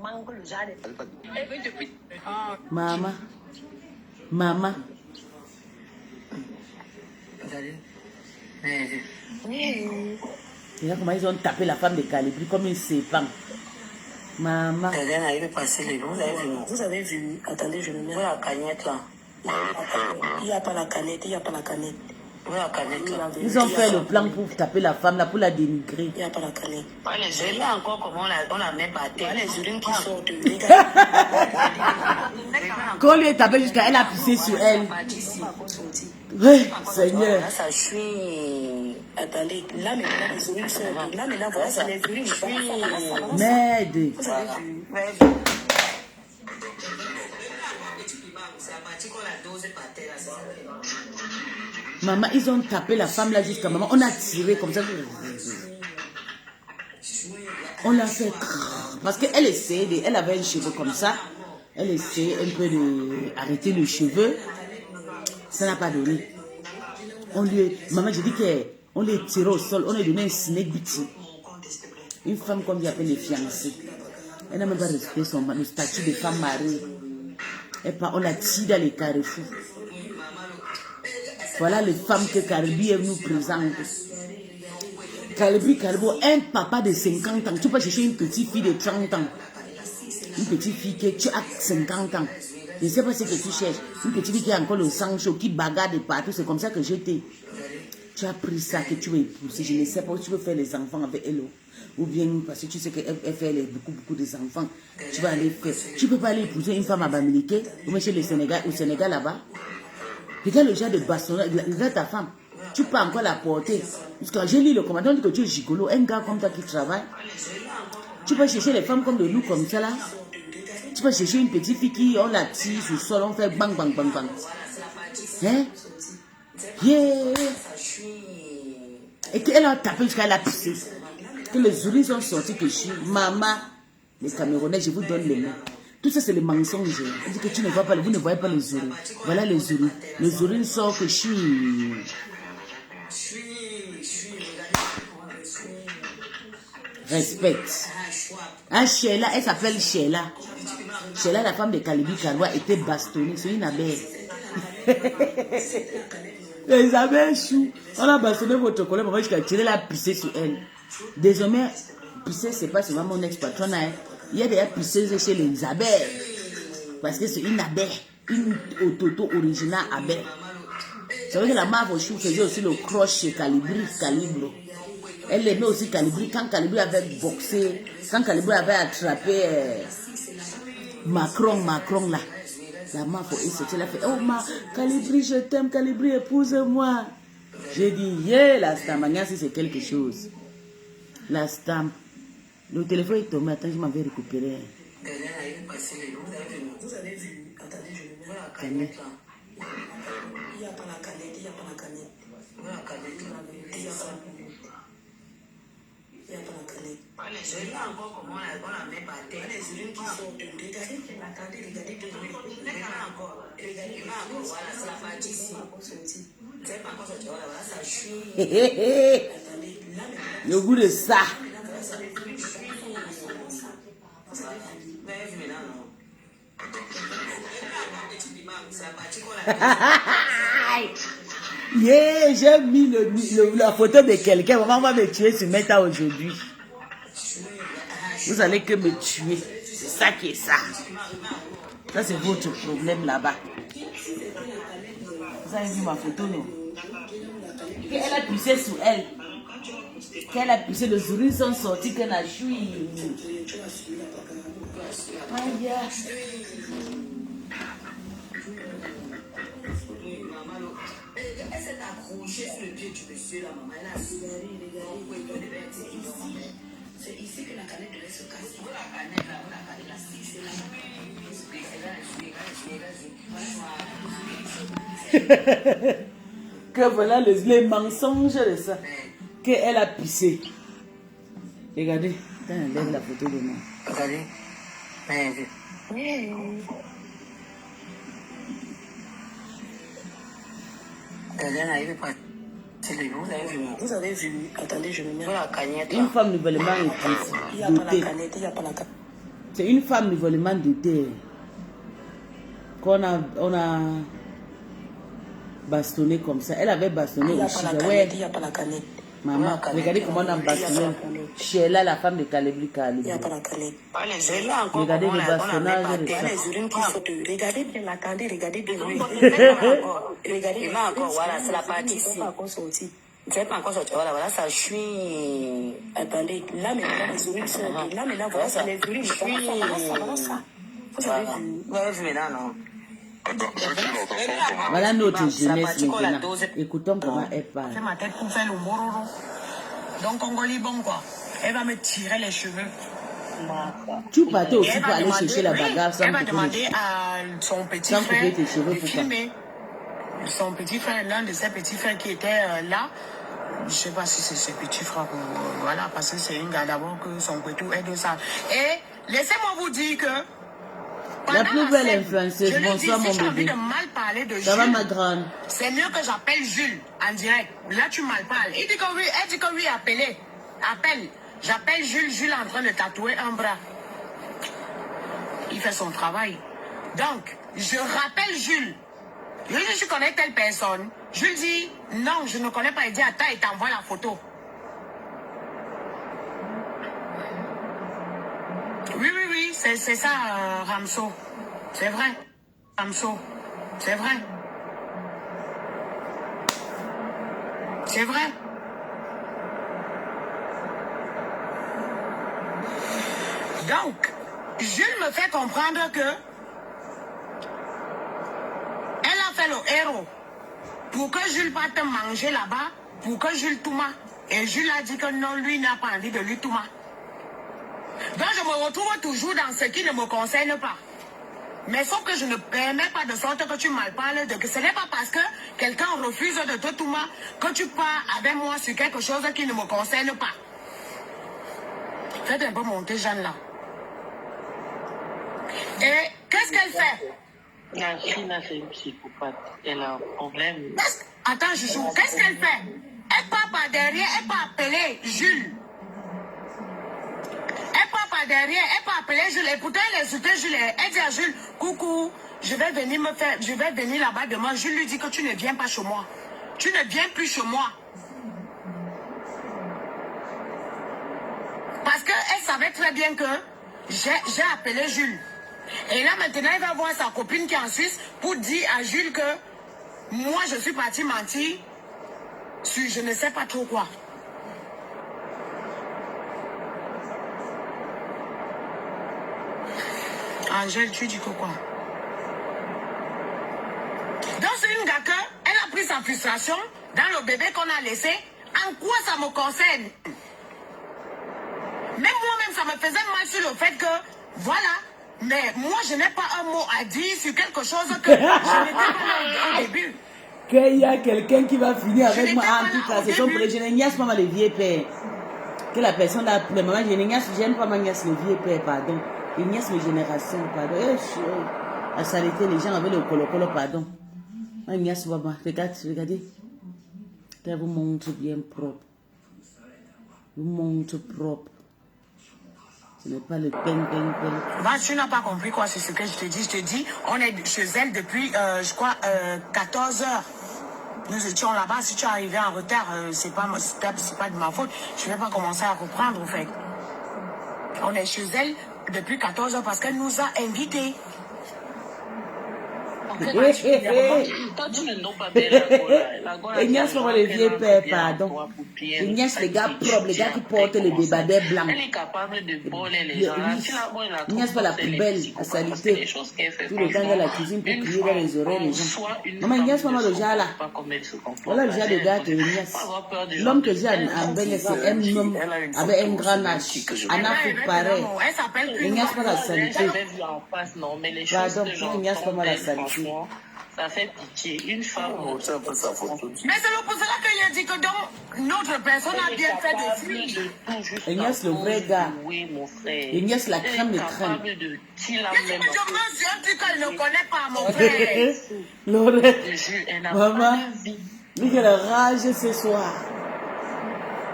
Manque le genre de... Maman. Maman. Regarde comment ils ont tapé la femme de Calibri comme une serpent. Maman. Vous avez vu, attendez, je me mets la canette là. Il n'y a pas la canette, il n'y a pas la canette. Ils ont fait le plan pour taper la femme là, pour la dénigrer. Il n'y a pas la canette. Je là encore comment on la met par terre. Les urines qui sortent. Quand on lui est tapé jusqu'à elle a pissé sur elle. Oui, Seigneur. Là, ça chouine. Attendez, là maintenant les urines sortent. Là maintenant, voilà, ça les urines. Merde. Vous avez vu. Maman, ils ont tapé la femme là jusqu'à maman. On a tiré comme ça. On l'a fait. Parce qu'elle essayait, elle avait un cheveu comme ça. Elle essayait un peu d'arrêter le cheveu. Ça n'a pas donné. Maman, j'ai dit qu'on les tiré au sol. On lui a donné un snake beating. Une femme qu'on lui appelle les fiancés. Elle n'a même pas respecté le statut de femme mariée. On l'a tiré dans les carrefours. Voilà les femmes que Calibri nous présente. Calibri, un papa de 50 ans. Tu peux chercher une petite fille de 30 ans. Une petite fille qui tu as 50 ans. Je ne sais pas ce que tu cherches. Une petite fille qui a encore le sang chaud, qui bagarre de partout. C'est comme ça que j'étais. Tu as pris ça que tu veux épouser. Je ne sais pas où tu veux faire les enfants avec elle. Ou bien parce que tu sais qu'elle fait beaucoup des enfants. Tu vas aller faire. Tu ne peux pas aller épouser une femme à Bamileke ou même chez le Sénégal, au Sénégal là-bas. Regarde le genre de bastonnage. Regarde ta femme. Tu peux encore la porter. Parce que j'ai lu le commandant, on dit que tu es gigolo. Un gars comme toi qui travaille. Tu peux chercher les femmes comme de nous, comme ça là. Tu peux chercher une petite fille qui, on la tire sur le sol, on fait bang, bang, bang, bang. Hein? Yeah! Et qu'elle a tapé jusqu'à la pissé. Que les urines sont sortis que je suis. Maman, les Camerounais, je vous donne les mains. Tout ça, c'est le mensonge. On dit que tu ne vois pas, vous ne voyez pas les urines. Voilà les urines. Les urines sortent que je suis. Respecte. Ah, Sheila, elle s'appelle Sheila. Sheila, la femme de Calibri Karoua, était bastonnée. C'est une abeille. Les abeilles chou. On a bastonné votre collègue, maman, jusqu'à tirer la pissée sur elle. Désormais, pisser, c'est pas seulement mon ex-patron. Hein. Il y a des pisseuses chez les abeilles. Parce que c'est une abeille. Une autoto originale abeille. C'est vrai que la Marve Chou faisait aussi le croche chez Calibre. Elle aimait aussi Calibri. Quand Calibri avait boxé, quand Calibri avait attrapé Macron là. La Marve elle a fait, oh ma, Calibri, je t'aime, Calibri, épouse-moi. J'ai dit, yeah, la stamagna, si c'est quelque chose. La stamp. Le téléphone est tombé, attends, je m'en vais récupérer. Vous avez vu, attendez, je me mets la canette là. Il n'y a pas la canette, il n'y a pas la canette. Il n'y a pas la canette. Il n'y a pas la canette. Je là encore comment on la met par terre. Les urines qui sortent. Regardez. Regardez encore. Voilà, c'est la partie ici. C'est pas encore sorti. Voilà, ça chute. Le goût de ça. Yeah, j'ai mis la photo de quelqu'un. Maman va me tuer sur Meta aujourd'hui. Vous allez que me tuer. C'est ça qui est ça. Ça, c'est votre problème là-bas. Vous avez vu ma photo, non? Elle a poussé sur elle. Qu'elle a poussé, les souris sont sortis, qu'elle a choui. Aïe. Elle s'est accrochée sur le pied du monsieur, la maman. Elle a c'est ici que la canette devait se casser. La canette, la canette, la c'est là. Que voilà les mensonges de ça. Qu'elle a pissé. Regardez, quand elle lève la photo de moi. Regardez. Vous avez vu, attendez, je me mets la canette. Une femme nouvellement il n'y a pas la canette, il n'y a pas la canette. C'est une femme nouvellement dotée qu'on a bastonné comme ça. Elle avait bastonné au Chiga. Ouais. Il n'y a pas la canette. Maman, regardez comment on a bastonné. Sheila, la femme de Calibri Calibri. Il n'y a pas la canette. Regardez le bastonnage de ça. Les urines qui sautent. Regardez bien la canette, regardez bien. Regardez là encore, voilà, c'est la partie ici. Tu n'es pas encore sorti. Voilà, voilà, ça chouille. Attendez, là maintenant, les urines sont. Là maintenant, voilà, ça les urines. Voilà ça. Vous avez vu. Vous avez vu maintenant, non? Voilà notre jeunesse maintenant. Écoutons comment elle parle. C'est ma tête pour faire le mororo. Donc, Congolais, bon quoi. Elle va me tirer les cheveux. Tu partais aussi pour aller chercher la bagarre sans elle va demander à son petit frère de filmer. Son petit frère, l'un de ses petits frères qui était là. Je ne sais pas si c'est ses petits frères. Voilà, parce que c'est une gars d'abord que son petit est de ça. Et laissez-moi vous dire que la plus belle influenceuse, bonsoir mon bébé. Ça va ma grande? C'est mieux que j'appelle Jules en direct. Là tu mal parles. Il dit que oui, elle dit que oui, appelez. Appelle. J'appelle Jules, Jules est en train de tatouer un bras. Il fait son travail. Donc, je rappelle Jules. Je dis, je connais telle personne. Jules dit, non, je ne connais pas. Il dit, attends, il t'envoie la photo. Oui, c'est ça, Ramso. C'est vrai. Ramso. C'est vrai. C'est vrai. Donc, Jules me fait comprendre que elle a fait le héros pour que Jules parte manger là-bas, pour que Jules touma. Et Jules a dit que non, lui n'a pas envie de lui touma. Donc je me retrouve toujours dans ce qui ne me concerne pas. Mais sauf que je ne permets pas de sorte que tu mal parles de que ce n'est pas parce que quelqu'un refuse de te touma que tu pars avec moi sur quelque chose qui ne me concerne pas. Faites un peu monter Jeanne là. Et qu'est-ce qu'elle fait? La Chine, c'est une psychopathe. Elle a un problème. Attends, Chouchou, qu'est-ce qu'elle fait? Elle part par derrière, elle peut appeler Jules. Elle part par derrière, elle peut appeler Jules. Et pourtant, elle insultait Jules. Elle dit à Jules, coucou, je vais venir là-bas demain. Jules lui dit que tu ne viens pas chez moi. Tu ne viens plus chez moi. Parce qu'elle savait très bien que j'ai appelé Jules. Et là, maintenant, elle va voir sa copine qui est en Suisse pour dire à Jules que moi, je suis partie mentir sur je ne sais pas trop quoi. Angèle, tu dis que quoi? Donc, c'est une gars que elle a pris sa frustration dans le bébé qu'on a laissé. En quoi ça me concerne? Même moi-même, ça me faisait mal sur le fait que, voilà, mais moi, je n'ai pas un mot à dire sur quelque chose que je n'étais pas là au début. Qu'il y a quelqu'un qui va finir avec moi. En tout cas, c'est son prénom. Je n'ai pas le vieux père. Que la personne a appelé maman, je n'aime pas ma nièce, le vieux père, pardon. Une nièce de génération, pardon. La saleté, les gens avaient le colo-colo, pardon. Ma nièce, maman, regardez. Elle vous montre bien propre. Vous montre propre. Ce n'est pas le ping. Bah, tu n'as pas compris quoi, c'est ce que je te dis. Je te dis, on est chez elle depuis, je crois, 14 heures. Nous étions là-bas. Si tu es arrivé en retard, c'est pas de ma faute. Je vais pas commencer à reprendre, en fait. On est chez elle depuis 14 heures parce qu'elle nous a invités. Toi, tu ne n'as pas bien la Ignace, comment le vieux père, pardon. Ignace, les gars propres, les gars qui portent les débardeurs blancs. Elle est capable de voler les gens. Ignace, pas la poubelle, la salité. Tout le temps dans la cuisine pour crier dans les oreilles les gens. Maman, Ignace, maman, le genre là. Voilà le genre de gars que Ignace. L'homme que j'ai en Bénin, c'est un homme avec un grand âge. En Afrique, pareil. Ignace, pas la salité. Pardon, Ignace, pas la salité. Ça fait pitié. Une femme. Mais c'est pour cela que j'ai dit que donc, notre personne a bien fait des films. Ignace, le vrai gars. Ignace, la crème de crème. Je me suis un truc qu'elle ne connaît pas, mon frère. Lorette, maman, lui qui a la rage ce soir.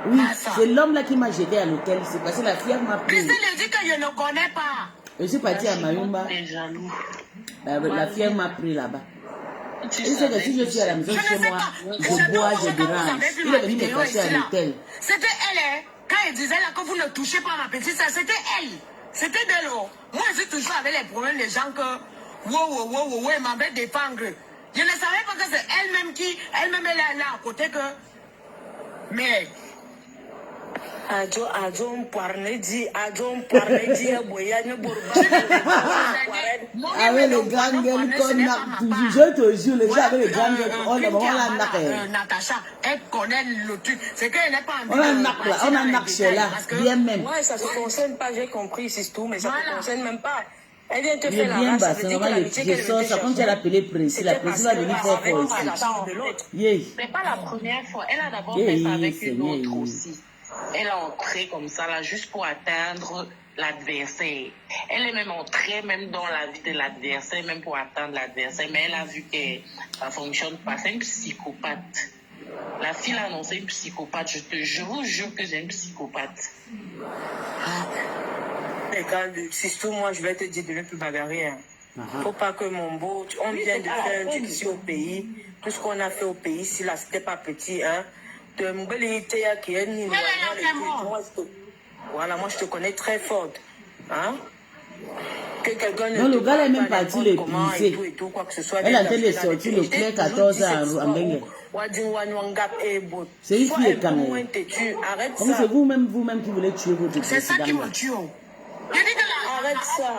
Oui, c'est l'homme là qui m'a jeté à l'hôtel. C'est parce que la fière m'a pris. Christine dit que je ne connais pas. Je suis partie à Mayumba. La fière m'a pris là-bas. Il sait que si je suis à la maison chez moi, je bois, je dérange. Il est venu me cacher à l'hôtel. C'était elle, quand elle disait là que vous ne touchez pas ma petite soeur, c'était elle. C'était de l'eau. Moi, je suis toujours avec les problèmes des gens que, wow, elle m'avait défendre. Je ne savais pas que c'est elle-même qui, elle-même elle est là à côté que. Mais. Adjon parle dit, avec les grandes gueules qu'on a, je te jure, les gens avec les grandes gueules, on a naqué. Natacha, elle connaît le truc. C'est qu'elle n'est pas en on a naqué là, bien même. Ouais, ça ne se concerne pas, j'ai compris, c'est tout, mais ça ne te concerne même pas. Elle vient te faire la bien race, ça bas, veut dire que l'amitié qu'elle je sors, quand tu as appelé précis, la précis va venir fort ici. C'est pas la première fois, elle a d'abord fait ça avec une autre aussi. Elle est entrée comme ça là juste pour atteindre l'adversaire. Elle est même entrée même dans la vie de l'adversaire, même pour atteindre l'adversaire. Mais elle a vu que ça ne fonctionne pas. C'est une psychopathe. La fille a annoncé une psychopathe. Je vous jure que j'ai une psychopathe. Regarde, surtout moi, je vais te dire de ne plus bagarrer. Faut pas que mon beau, on vient de faire un truc ici au pays. Tout ce qu'on a fait au pays, si là, c'était pas petit, hein. Voilà, moi je te connais très forte. Hein? Que quelqu'un non, le gars est même parti le briser. Elle a été sortie le clair 14 ans en Bengue. C'est une fille quand même. Comme c'est vous-même qui voulez tuer votre président. C'est ça qui me tue. Arrête ça.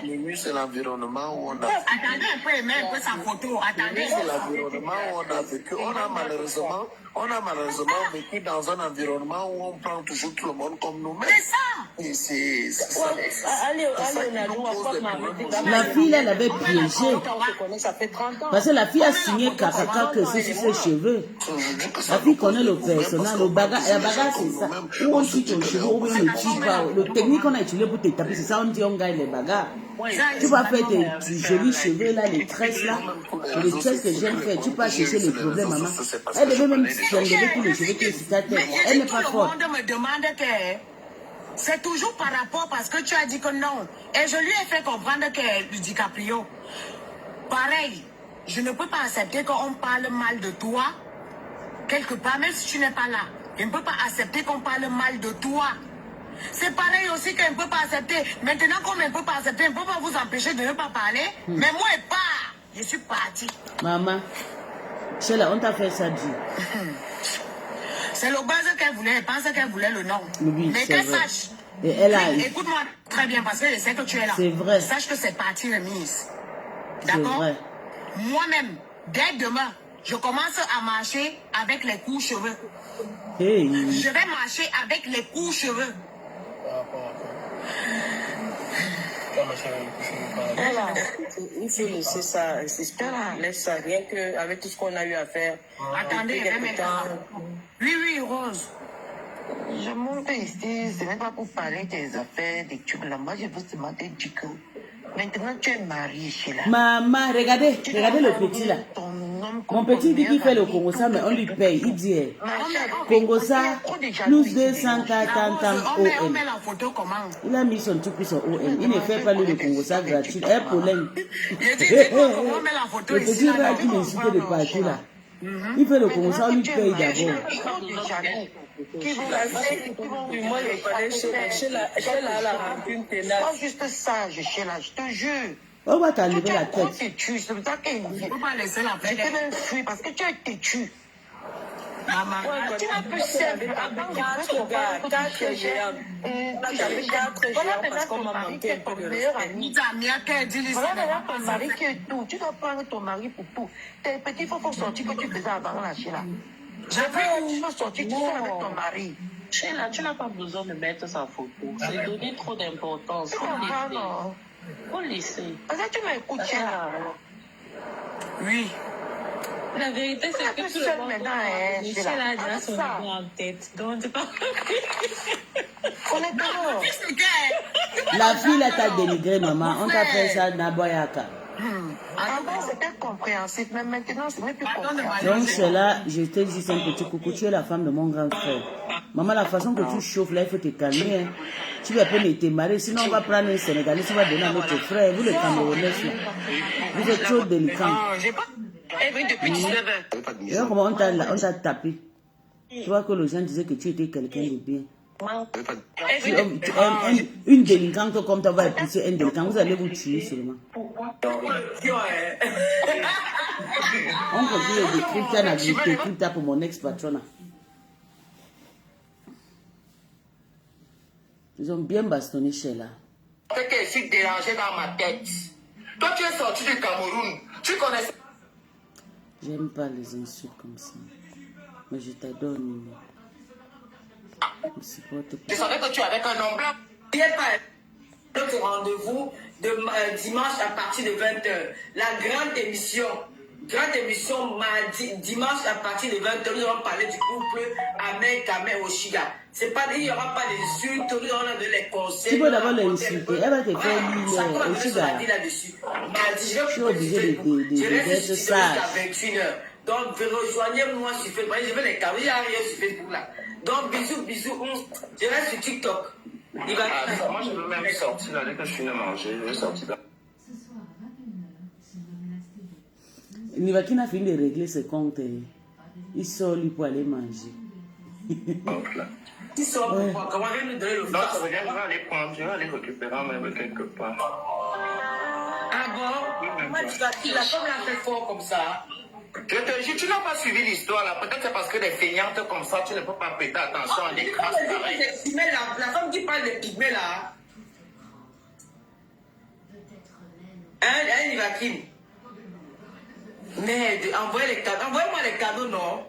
Le mieux, c'est l'environnement où on a. Attendez un peu, même un peu sa photo. Attendez. C'est l'environnement où on a vécu. On a malheureusement vécu dans un environnement où on prend toujours tout le monde comme nous-mêmes. C'est ça. Allez, la fille, elle avait piégé. Parce que la fille a signé Kakaka que c'est sur ses cheveux. La fille connaît le personnel. La bagarre, c'est ça. Où on tue ton cheveu, où on ne tue pas. Le technique qu'on a utilisé pour te taper, c'est ça, on dit on gagne les bagarres. Tu vas faire tes jolis cheveux là, les tresses là. Les tresses que j'aime faire, tu peux chercher les problèmes, maman. Elle devait même s'enlever tous les cheveux qui sont sur ta tête. Elle n'est pas forte. Tout le monde me demande que c'est toujours par rapport parce que tu as dit que non. Et je lui ai fait comprendre que DiCaprio, pareil, je ne peux pas accepter qu'on parle mal de toi quelque part, même si tu n'es pas là. Je ne peux pas accepter qu'on parle mal de toi. C'est pareil aussi qu'elle ne peut pas accepter. Maintenant, comme elle ne peut pas accepter, elle ne peut pas vous empêcher de ne pas parler. Mais moi, elle part. Je suis partie. Maman, Sheila, on t'a fait ça dire. C'est le buzz qu'elle voulait. Elle pense qu'elle voulait le nom. Oui, mais qu'elle sache. Et elle a... Écoute-moi très bien parce que je sais que tu es là. C'est vrai. Sache que c'est partie remise. D'accord? Moi-même, dès demain, je commence à marcher avec les coups-cheveux. Hey. Je vais marcher avec les coups-cheveux. Voilà, il faut laisser ça, laisse ça, rien qu'avec tout ce qu'on a eu à faire. Attendez, oui, Rose. Je monte ici, ce n'est pas pour parler des affaires, des trucs là. Moi, je veux seulement te dire que Maintenant, tu es mariée, Sheila. Maman, regardez le petit là. Mon petit dit qu'il fait le Congo ça, mais on lui paye. Il dit, Congo ça, plus 240 OM. Il a mis son truc sur OM. Il ne fait pas le Congo ça gratuit. Un problème. Le petit là qui m'insulte de partout là. Il fait le Congo ça, on lui paye d'abord. Moi, je connais Sheila, la rancune tenace. Pas juste sage, Sheila, je te jure. On va t'enlever la Tu es tête. têtu, c'est pour ça que je peux pas laisser la tête. Je t'ai même fui parce que tu es têtu. Maman, tu n'as plus servi avant de Quatre géants parce qu'on m'a manqué un peu de respect. Voilà maintenant ton mari qui est tout. Tu dois prendre ton mari pour tout. Tes petits faut sortir que tu faisais avant la Sheila. Tu vas sortir, tu sors avec ton mari. Sheila, tu n'as pas besoin de mettre sa photo. C'est donner trop d'importance. Faut laisser. Parce que tu m'écoutes, Sheila. Oui. La vérité, c'est que tout le monde Michel a déjà son idée en tête. Donc, c'est pas... Honnêtement. La fille là t'a dénigré, maman. On t'a fait ça, Naboyaka. Avant, c'était compréhensif, mais maintenant, ce n'est plus compréhensif. Donc, c'est là, je te dis un petit coucou. Tu es la femme de mon grand frère. Maman, la façon que tu chauffes là, il faut te calmer. Hein. Tu vas peine te marier. Sinon, on va prendre un Sénégalais. Tu vas donner à notre frère. Vous, les Camerounais, vous êtes trop délicats. Depuis 19 ans. Et comment on t'a tapé. Tu vois que les gens disaient que tu étais quelqu'un de bien. Une délinquante comme toi va épouser un délinquant, vous allez vous tuer seulement. On continue de décrire la vérité, écoute pour mon ex-patronat. Ils ont bien bastonné Sheila. Peut-être que je suis dérangé dans ma tête. Toi, tu es sorti du Cameroun. Tu connais. J'aime pas les insultes comme ça. Mais je t'adore, Nino. Je supporte pas. Je savais que tu es avec un homme blanc. Il n'y a pas notre rendez-vous de dimanche à partir de 20h. La grande émission dimanche à partir de 20h, nous allons parler du couple Ahmed Kamel Oshiga. C'est pas, il n'y aura pas d'insultes, nous allons donner les conseils. Tu peux d'abord l'insulter, elle va te faire lire Oshiga. Je suis obligée d'être sage. Donc, rejoignez-moi sur Facebook. Je vais les caler, il n'y a rien sur Facebook là. Donc, bisous. Je reste sur TikTok. Moi, je veux même sortir là, dès que je finis de manger, je vais sortir là. Nivakina a fini de régler ses comptes. Il sort lui pour aller manger. Il sort pour quoi? Comment il nous donner le Non, ça veut dire que je vais aller prendre, je vais aller récupérer même quelque part. Ah bon? Moi, tu vas qui là, comme la fait fort comme ça? Je te jure, tu n'as pas suivi l'histoire là. Peut-être c'est parce que des feignantes comme ça, tu ne peux pas prêter attention à des crasses pareilles. La femme qui parle des pygmées là. Hein, Nivakine? Mais envoyez les cadeaux. Envoyez-moi les cadeaux, non?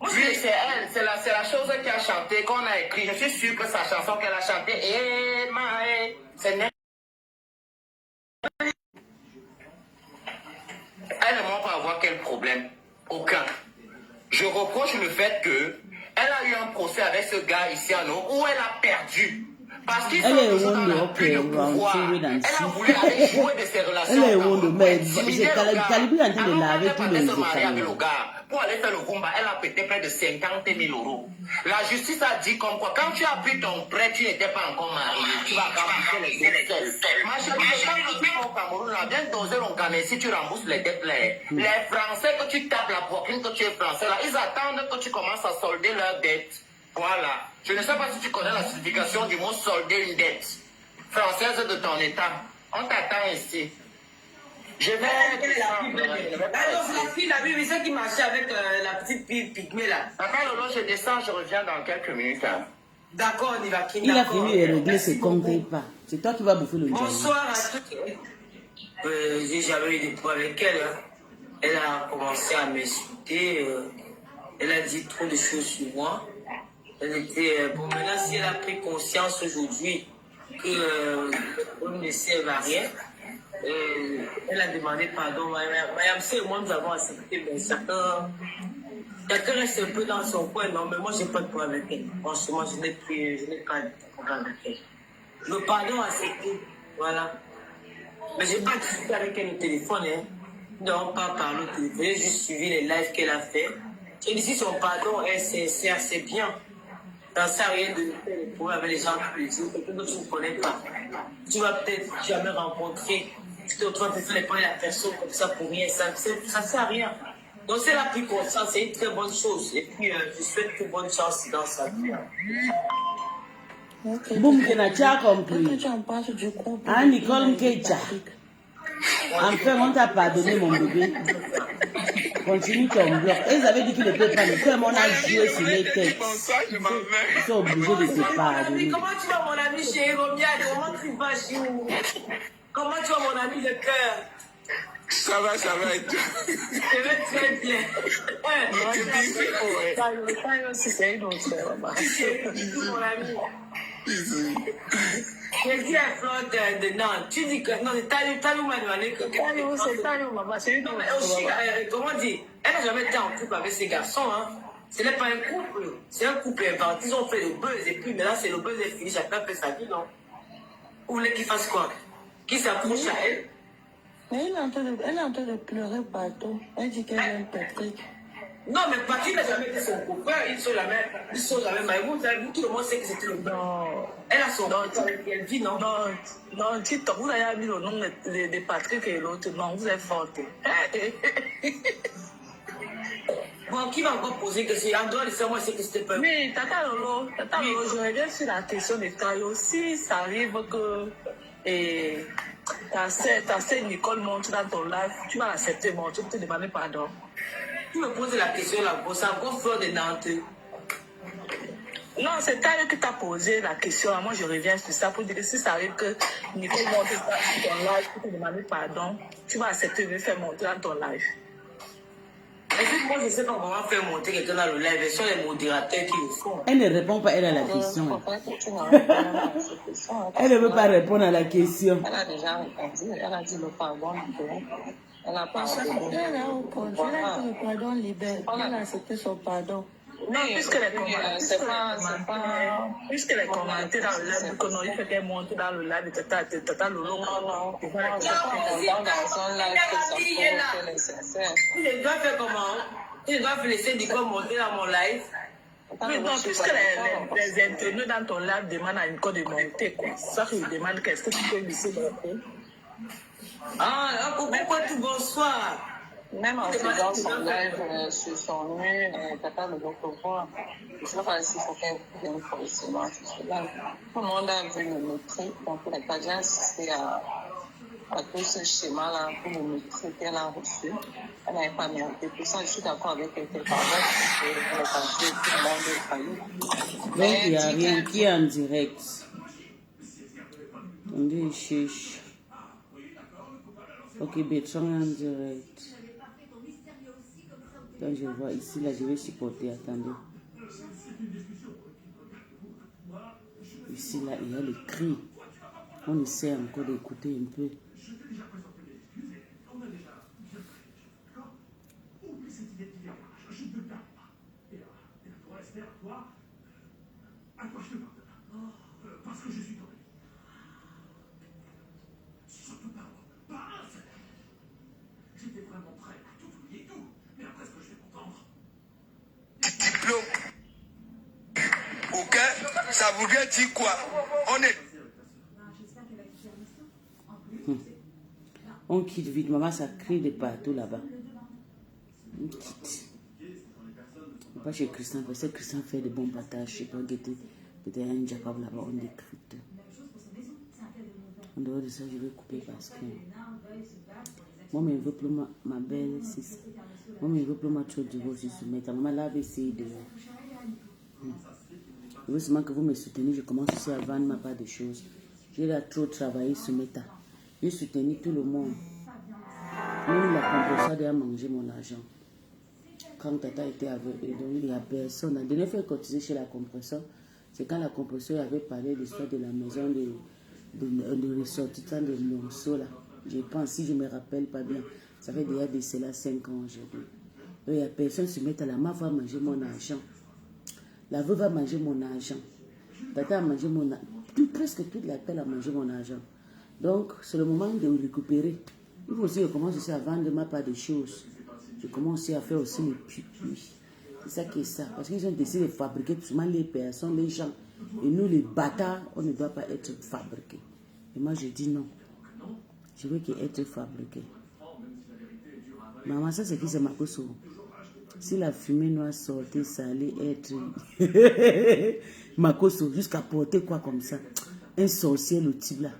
Oui, c'est elle. C'est la chose qui a chanté, qu'on a écrit. Je suis sûr que sa chanson qu'elle a chantée, c'est net. Elle ne montre pas avoir quel problème. Aucun. Je reproche le fait que elle a eu un procès avec ce gars ici à nous où elle a perdu. Parce qu'ils sont toujours dans la pluie de pouvoir. Elle a voulu aller jouer de ses relations. Elle pour aller faire le combat, elle a pété près de 50 000 €. La justice a dit comme quoi, quand tu as pris ton prêt, tu n'étais pas encore marié. Tu vas rembourser les dettes. Ma chérie, quand tu es au Cameroun, là, viens doser le Cameroun si tu rembourses les dettes. Les Français, que tu tapes la poitrine, que tu es français, là, ils attendent que tu commences à solder leurs dettes. Voilà. Je ne sais pas si tu connais la signification du mot solder une dette française de ton état. On t'attend ici. Je vais alors, la fille, la Bible, c'est qui marchait avec la petite fille pygmée là. Attends, Lolo, je descends, je reviens dans quelques minutes. Hein. D'accord, on y va. Il a fini de régler ses comptes et pas. C'est toi qui vas bouffer le diable. Bonsoir à tous. J'ai jamais eu de problème avec elle. Hein. Elle a commencé à m'insulter. Elle a dit trop de choses sur moi. Elle était. Bon, maintenant, si elle a pris conscience aujourd'hui qu'on ne sert à rien, elle a demandé pardon. Mayam et moi, nous avons accepté, mais chacun reste un peu dans son coin. Non, mais moi, je n'ai pas de problème avec elle. Franchement, je n'ai pas de problème avec elle. Le pardon accepté, voilà. Mais j'ai pas discuté avec elle au téléphone, hein. Non, pas parler au téléphone. J'ai juste suivi les lives qu'elle a fait. Et d'ici son pardon est sincère, c'est bien. Ça ne sert à rien de faire des problèmes avec les gens qui disent que tu ne connais pas. Tu vas peut-être jamais rencontrer. Tu te retrouves à faire les problèmes à la personne comme ça pour rien. Ça ne sert à rien. Donc c'est la plus consciente, c'est une très bonne chose. Et puis je souhaite que bonne chance dans sa vie. Okay. Boum, tu as compris. Tu en passes du coup. Ah, Nicole Keita. Enfin, on t'a pardonné, mon bébé. Continue ton bloc. Ils avaient dit qu'ils ne peuvent pas. Comme on a joué sur les textes, ils sont obligés de te pardonner. Comment tu vas, mon ami chéri Romia? Comment tu vas, Chou? Comment tu vas, mon ami de cœur? Ça va et toi? Je vais très bien. C'est une autre, maman. Mon ami. J'ai dit à Flore de Nantes, tu dis que non, c'est Talou Manuane. C'est Talou, maman, c'est une autre. Comment dire? Elle n'a jamais été en couple avec ses garçons. Hein. Ce n'est pas un couple, c'est un couple inventé. Ils ont fait le buzz et puis maintenant c'est le buzz est fini, chacun fait sa vie, non? Vous voulez qu'il fasse quoi? Qu'il s'approche à elle? Mais elle est en train de pleurer partout. Elle dit qu'elle aime Patrick. Non, mais Patrick n'a jamais été son copain. Ils sont jamais mariés. Vous, tout le monde sait que c'était le bon. Elle a son nom avec elle vit, non? Non, TikTok, vous avez mis le nom de Patrick et l'autre. Non, vous êtes forte. Bon, qui va encore poser que c'est en dehors de ça, moi, c'est que c'était pas. Oui, Tata Lolo, je reviens sur la question de Tayo. Si ça arrive que ta sœur Nicole monte dans ton live, tu vas l'accepter, bon, tu peux te demander pardon. Tu me poses la question là, c'est encore Flore de Nantes. Non, c'est Tayo qui t'a posé la question. Moi, je reviens sur ça pour dire que si ça arrive que Nicole monte dans ton live, tu peux te demander pardon, tu vas accepter de faire monter dans ton live. Et puis moi, je ne sais pas comment faire monter quelqu'un dans le live. Ce sont les modérateurs qui le font. Elle ne répond pas, elle, à la question. Elle ne veut pas répondre à la question. Elle a déjà répondu. Elle a dit le pardon libère. Elle a pas répondu. Elle a répondu. Elle a dit le pardon libère. Elle a accepté son pardon. Non, puisque les commentaires dans le live, que non, il fait qu'elle monte dans le live, tata Lolo. Non, c'est pas dans un live que ça provoque les sincères. Je dois faire comment? Je dois laisser Nicole monter dans mon live. Oui, non, puisque les internautes dans ton live demandent à Nicole de monter, quoi. Ça, je lui demande qu'est-ce que tu peux laisser monter. Ah, pourquoi tout bonsoir? Même en faisant son live sur son mur, Tata le voit. Je ne sais pas si c'est qu'elle vient forcément sur ce live. Tout le monde a vu le mépris, donc elle n'a pas déjà assisté à tout ce schéma-là pour le mépris qu'elle a reçu. Elle n'avait pas mérité. Pour ça, je suis d'accord avec elle. Pardon, parce que tout le monde est failli. Donc, il n'y a rien qui est en direct. On dit chiche. Ok, Bertrand est en direct. Quand je vois ici, là, je vais supporter. Attendez. Ici, là, il y a le cri. On essaie encore d'écouter un peu. Parce que je suis ton ami. Surtout pas moi. J'étais vraiment prêt à tout oublier, tout. Mais après ce que je vais m'entendre. Diplôme. Ok? Ça voudrait dire quoi? On quitte vite. Maman, ça crie de partout là-bas. On quitte. Pas chez Christian, parce que Christian fait de bons partages. Je sais pas, peut-être un Jacob là-bas, on décrypte. En dehors de ça, je vais couper parce que moi, je ne veux plus ma belle, c'est moi, je ne veux plus ma trop divorce sur mettre. Maman, là, essayer de. Je veux seulement que vous me souteniez. Je commence aussi à vendre ma part de choses. J'ai là trop travaillé sur Meta. J'ai soutenu tout le monde. Même la compresseur a mangé mon argent. Quand Tata était avec eux, donc il n'y a personne. La dernière fois qu'il cotisait chez la compresseur, c'est quand la compresseur avait parlé de l'histoire de la maison de ressortissant de Monceau là. Je pense, si je ne me rappelle pas bien, ça fait déjà de cela 5 ans aujourd'hui. Il n'y a personne qui se met à la main, va manger mon argent. La veuve va manger mon argent. Tata a mangé mon argent. Presque toute la pelle a mangé mon argent. Donc, c'est le moment de récupérer. Il faut aussi que je commence aussi à vendre ma part de choses. Je commence aussi à faire aussi les pupilles. C'est ça qui est ça. Parce qu'ils ont décidé de fabriquer souvent les personnes, les gens. Et nous, les bâtards, on ne doit pas être fabriqués. Et moi, je dis non. Je veux qu'il être fabriqué. Maman, ça c'est qui c'est Makoso. Si la fumée noire sortait, ça allait être Makoso, jusqu'à porter quoi comme ça? Un sorcier, le type là.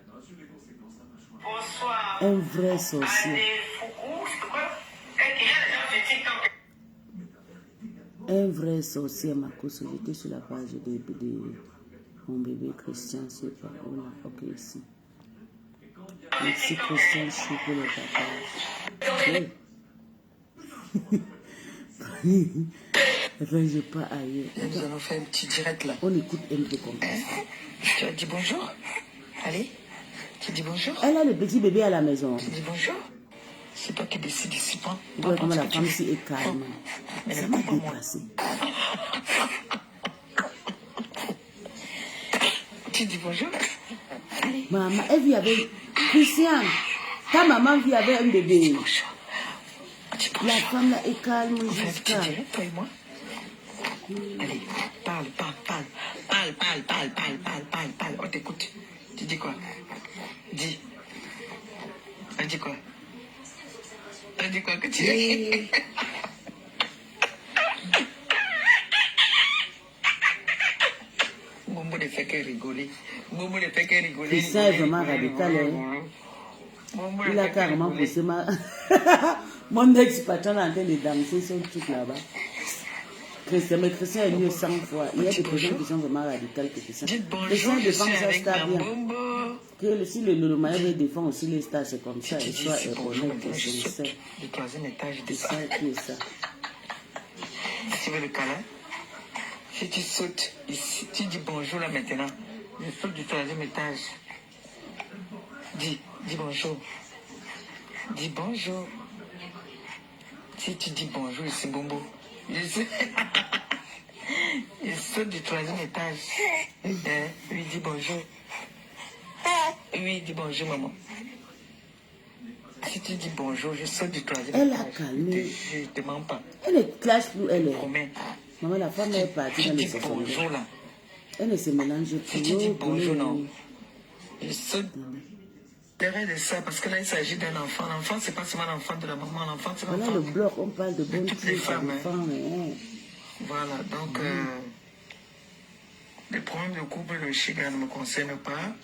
Bonsoir. Un vrai sorcier. Un vrai sorcier, Makoso. J'étais sur la page de mon bébé Christian, c'est pas où là. Ok, ici. Merci Christian, je suis pour le partage. Attends, je pas ailleurs. Nous allons faire un petit direct là. On écoute un peu comme ça. Tu as dit bonjour? Allez, tu dis bonjour? Elle a le petit bébé à la maison. Tu dis bonjour? C'est toi qui décides ici, pas? Tu vois comment la femme ici est calme. Ça m'a dépassé. Tu dis bonjour? Allez. Maman, elle vit avec Christian. Ta maman vit avec un bébé. La femme là est calme jusqu'à. Toi et moi. Allez, parle. On t'écoute. Tu dis quoi? Dis. Elle dit quoi? Elle dit quoi que tu dis? Momo ne fait que rigoler. Christian est vraiment radical. Il a carrément poussé ma... Mon ex-patron est en train de danser son truc là-bas. Mais Christian est mieux 100 fois. Il y a des personnes qui sont vraiment radicales que Christian. Christian défend sa star bien. Que si le Maïvé défend aussi les stars, c'est comme ça. Et soit honnête, c'est ça. Le troisième étage de C'est ça qui est ça. Tu veux le câlin? Si tu sautes ici, tu dis bonjour là maintenant. Je saute du troisième étage. Dis bonjour. Dis bonjour. Si tu dis bonjour, c'est Bombo. Je saute du troisième étage. Oui, dis bonjour. Oui, dis bonjour, maman. Si tu dis bonjour, je saute du troisième étage. Elle a calmé. Je ne te mens pas. Elle ne clash plus, elle est. Promets. Maman, la femme est partie dans les bonjour là. Elle ne se mélange plus. Si tu dis bonjour, non. Je saute derrière de ça, parce que là, il s'agit d'un enfant. L'enfant, c'est pas seulement l'enfant de la maman. L'enfant, c'est l'enfant. Voilà le bloc, on parle de bonnes toutes les femmes. Hein. Voilà, donc, les problèmes de couple, le Shiga ne me concerne pas.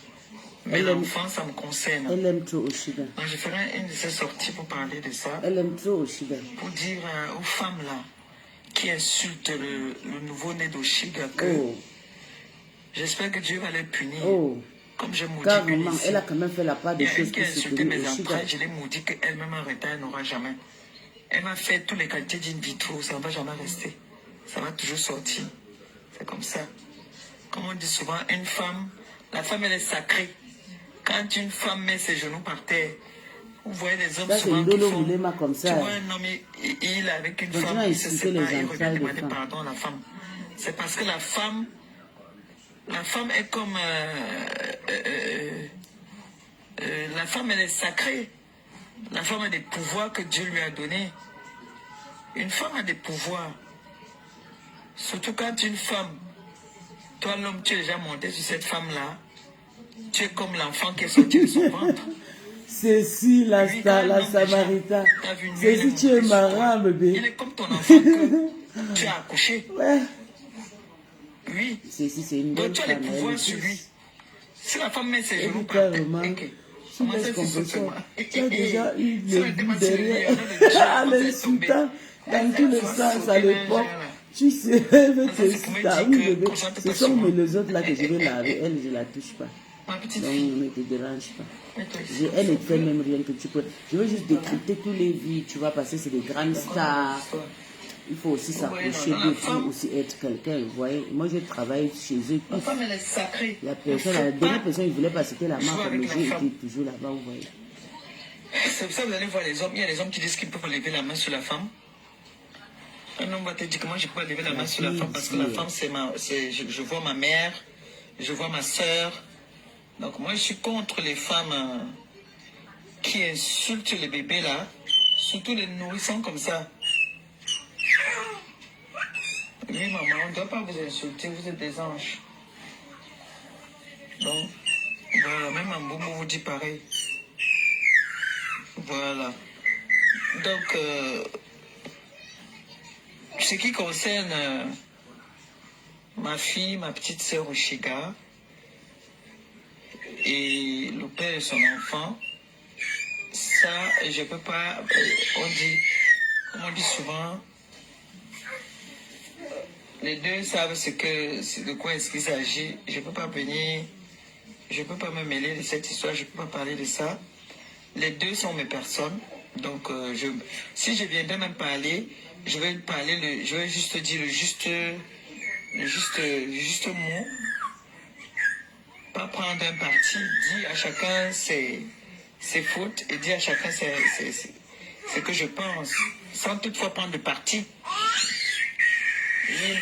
Mais l'enfant, ça me concerne. Elle aime trop au Shiga. Donc, je ferai une de ces sorties pour parler de ça. Elle aime trop au Shiga. Pour dire aux femmes là, qui insultent le nouveau-né d'Oshiga que j'espère que Dieu va les punir. Comme je maudis carrément, elle a quand même fait la part des choses qui a insulté mes entrailles, je l'ai maudit qu'elle-même en retard, elle n'aura jamais. Elle va faire tous les qualités d'une vitro, ça ne va jamais rester. Ça va toujours sortir. C'est comme ça. Comme on dit souvent, une femme, la femme elle est sacrée. Quand une femme met ses genoux par terre, vous voyez des hommes ça, souvent qui font... comme ça. Tu vois un homme, il est avec une femme, il se sépare, il revient demander pardon à la femme. C'est parce que la femme est comme... la femme, elle est sacrée. La femme a des pouvoirs que Dieu lui a donnés. Une femme a des pouvoirs. Surtout quand une femme, toi l'homme, tu es déjà monté sur cette femme-là, tu es comme l'enfant qui est sorti de son ventre. C'est si la Samaritaine. C'est si tu es marrant, bébé. Il est comme ton enfant que tu as accouché. Ouais. Oui. C'est une bonne donc tu as les pouvoirs sur lui. Si la femme met ses genoux par terre, comment ça se fait? Tu as déjà eu le but derrière à l'insultant dans tous les sens à l'époque. Tu sais, tes stars, oui bébé. Ce sont les autres là que je vais laver. Elle, je ne la touche pas. Donc ne te dérange pas. Elle ne fait même rien que tu peux. Je veux juste décrypter tous les vies, tu vois, parce que c'est des grandes stars. Il faut aussi s'approcher d'eux, il faut aussi être quelqu'un, vous voyez. Moi, je travaille chez eux. La femme, elle est sacrée. La dernière personne, il ne voulait pas citer la marque, mais j'ai été toujours là-bas, vous voyez. C'est pour ça que vous allez voir les hommes. Il y a des hommes qui disent qu'ils peuvent lever la main sur la femme. Un homme va te dire que moi, je peux lever la main sur la femme parce que la femme, je vois ma mère, je vois ma soeur, Donc moi, je suis contre les femmes qui insultent les bébés là, surtout les nourrissons comme ça. Oui, maman, on ne doit pas vous insulter, vous êtes des anges. Donc, voilà, même un boumou vous dit pareil. Voilà. Donc, ce qui concerne ma fille, ma petite sœur Oshiga, et le père et son enfant, ça, je peux pas, on dit, comme on dit souvent, les deux savent de quoi est-ce qu'il s'agit. Je peux pas venir, je peux pas me mêler de cette histoire, je peux pas parler de ça. Les deux sont mes personnes, donc si je viendrais même parler, je vais juste dire le juste mot, pas prendre un parti, dire à chacun ses fautes et dire à chacun ce que je pense, sans toutefois prendre de parti. C'est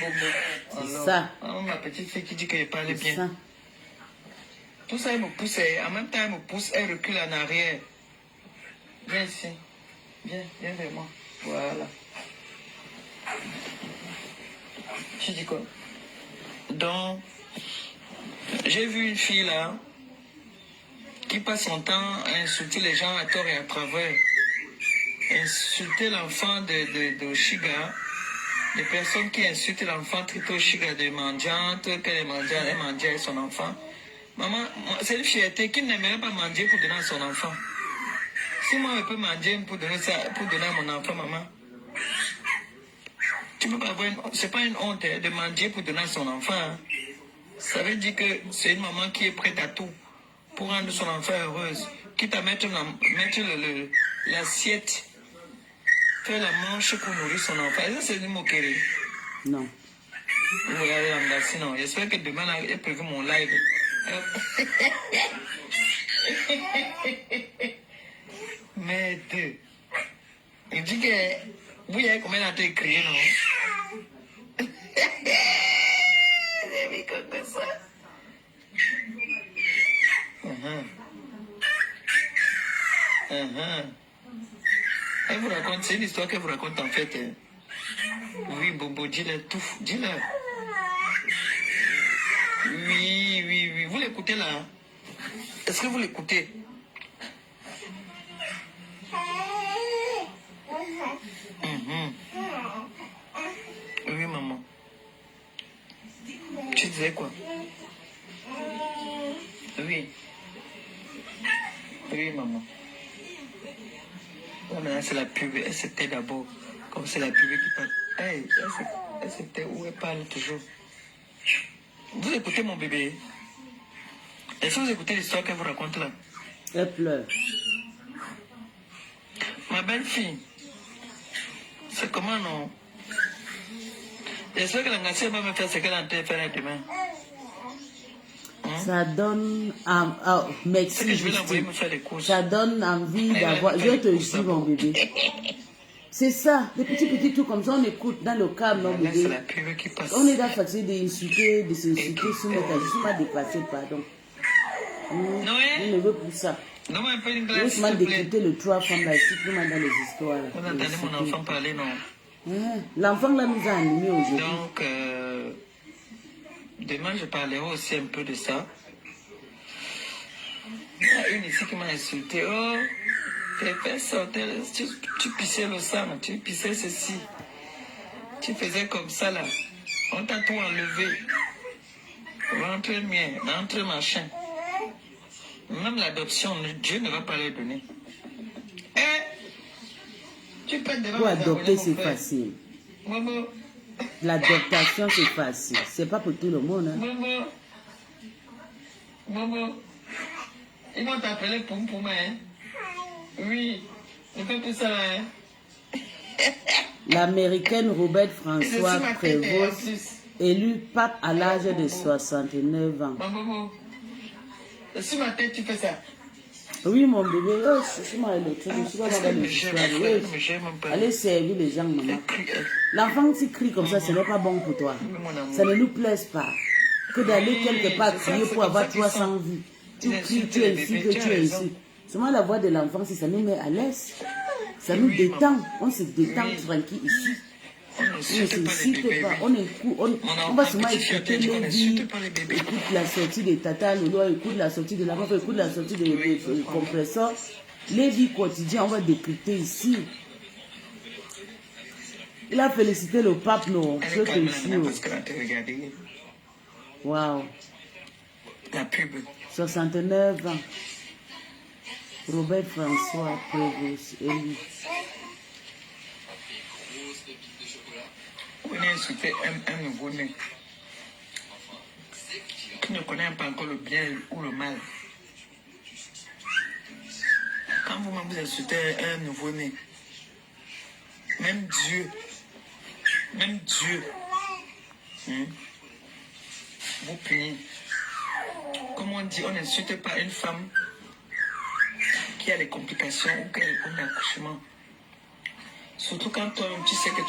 ça. Ma petite fille qui dit qu'elle parlait bien. Ça. Tout ça, elle me pousse, en même temps, elle me pousse, elle recule en arrière. Viens ici. Viens vers moi. Voilà. Tu dis quoi? Donc, j'ai vu une fille là qui passe son temps à insulter les gens à tort et à travers. Insulter l'enfant de Oshiga. Les personnes qui insultent l'enfant Trito Oshiga de mendiante, qu'elle est mendiante, elle mange avec son enfant. Maman, c'est une fierté qui n'aimerait pas manger pour donner à son enfant. Si moi je peux manger pour donner à mon enfant, maman, tu peux pas avoir c'est pas une honte de manger pour donner à son enfant. Hein. Ça veut dire que c'est une maman qui est prête à tout pour rendre son enfant heureuse. Quitte à mettre l'assiette, faire la manche pour nourrir son enfant. Et ça, c'est une moquerie. Non. Regardez là, sinon, j'espère que demain, là, j'ai prévu mon live. Mais deux. Il dit que vous avez combien d'entre écrit, non? J'ai vu comme ça. Elle vous raconte, c'est une histoire qu'elle vous raconte en fait. Oui, Bobo, dis-le tout, dis-le. Oui. Vous l'écoutez là? Est-ce que vous l'écoutez? Oui, maman. Tu disais quoi? Oui. Oui, maman. Là, maintenant, c'est la pub. Elle s'était d'abord. Comme c'est la pub qui parle. Hey, elle s'était où elle parle toujours. Vous écoutez mon bébé? Est-ce que vous écoutez l'histoire qu'elle vous raconte là? Elle pleure. Ma belle-fille, c'est comment non? J'espère que la nation va me faire ce qu'elle est en train de faire demain. Ça donne... merci, je vais l'envoyer me faire des courses. Ça donne envie d'avoir... Je te dis, mon bébé. C'est ça, des petits trucs comme ça, on écoute dans le calme, mon bébé. C'est la pub qui passe. On est dans fatigué d'insulter, de s'insulter, je ne suis pas dépassé, pardon. Je ne veux plus ça. Non, un peu une glace, je suis d'écouter le 3 femmes là, surtout dans les histoires. Vous entendez mon enfant parler, non? L'enfant là nous a animés aujourd'hui. Donc, demain je parlerai aussi un peu de ça. Il y a une ici qui m'a insulté. Oh, tes fesses sortaient, tu pissais le sang, tu pissais ceci. Tu faisais comme ça là. On t'a tout enlevé. Rentre mien, rentre machin. Même l'adoption, Dieu ne va pas les donner. Tu peux pour adopter, c'est facile. Maman. L'adoptation, c'est facile. C'est pas pour tout le monde. Hein. Maman. Ils vont t'appeler Poum Poum, hein? Oui. Je fais tout ça, hein? L'américaine Robert François Prévost, élu pape à l'âge de 69 ans. Maman. Sur ma tête, tu fais ça. Oui, mon bébé, je suis mal allez servir les gens, maman. L'enfant qui crie comme ça, ce n'est pas bon pour toi. Ça ne nous plaise pas. Que d'aller quelque part crier pour avoir 300 vues. Tu cries, tu es ici, que tu es ici. Seulement la voix de l'enfant, si ça nous met à l'aise, ça nous détend. On se détend tranquille ici. On ne s'excite pas. On va seulement écouter les vies. Écoute la sortie de Tata Lolo, écoute la sortie de la meuf, écoute la sortie de compresseur. Les vies quotidiennes, on va décrypter ici. Il a félicité le pape, non? Je te jure. Waouh. La pub. 69 ans. Robert François Prévost, élu. On a insulté un nouveau-né qui ne connaît pas encore le bien ou le mal. Quand vous-même vous insultez un nouveau-né, même Dieu, vous punit. Comme on dit, on n'insulte pas une femme qui a des complications ou qui a des problèmes d'accouchement. Surtout quand toi-même tu sais que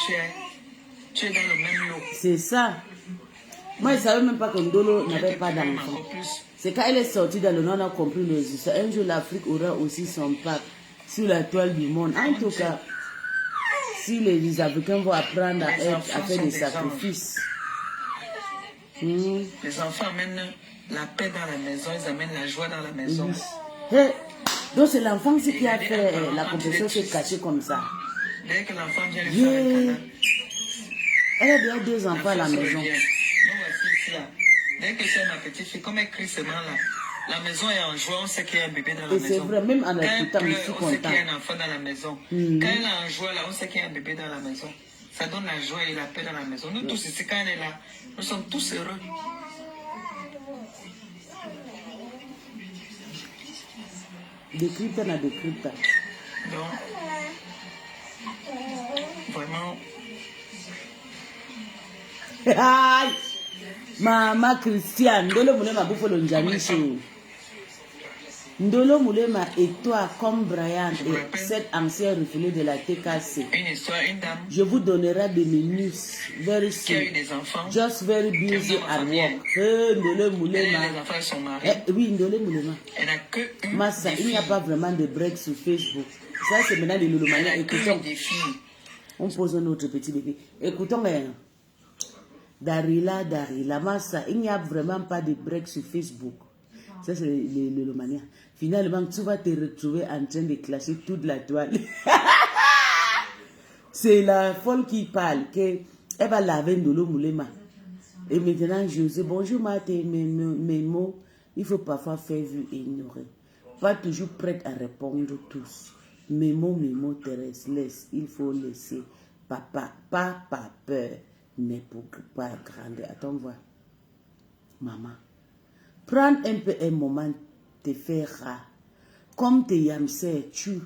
tu es dans le même lot. C'est ça. Moi, je ne savais même pas que Ndolo n'avait pas d'enfant. C'est quand elle est sortie dans le nom, on a compris le résultat. Un jour, l'Afrique aura aussi son pape sur la toile du monde. En tout cas, si les Africains vont apprendre à faire des sacrifices. Les enfants amènent la paix dans la maison, ils amènent la joie dans la maison. Hey, donc c'est l'enfant qui a fait la compétition se cacher comme ça. Dès que l'enfant vient lui faire un câlin, elle a déjà 2 enfants à la maison. Dès que c'est ma petite fille, comme elle crie seulement là, la maison est en joie, on sait qu'il y a un bébé dans la maison. Et c'est vrai, même en écoutant, je suis content. On sait qu'il y a un enfant dans la maison. Quand elle est en joie là, on sait qu'il y a un bébé dans la maison. Ça donne la joie et la paix dans la maison. Nous tous ici, quand elle est là, nous sommes tous heureux. Décrypte. Donc, vraiment. Aïe! Mama Christiane, Ndolo Moulema Bouffolo Njanicho. Ndolo Moulema et toi, comme Brian et cet ancien refoulé de la TKC, une dame je vous donnerai des menus very soon. Qui a eu des enfants. Just very busy at work. Ndolo Moulema. Les enfants sont mariés. Oui, Ndolo Moulema. Elle n'a que une. Massa, il n'y a pas vraiment de break sur Facebook. Ça, c'est maintenant les Lolomania. Écoutons. On pose un autre petit bébé. Écoutons. Darila, Massa, il n'y a vraiment pas de break sur Facebook. Ça, c'est le Lolomania. Finalement, tu vas te retrouver en train de clasher toute la toile. C'est la folle qui parle, qu'elle va laver Ndolo Moulema. Et maintenant, je sais, bonjour Maté, mes mots, il faut parfois faire vue et ignorer. Pas toujours prête à répondre tous. Mes mots, Thérèse, laisse, il faut laisser. Papa, pas peur. Mais pour pas grandir. Attends, voir. Maman, prends un peu un moment, te faire rare. Comme tes yamsers, tu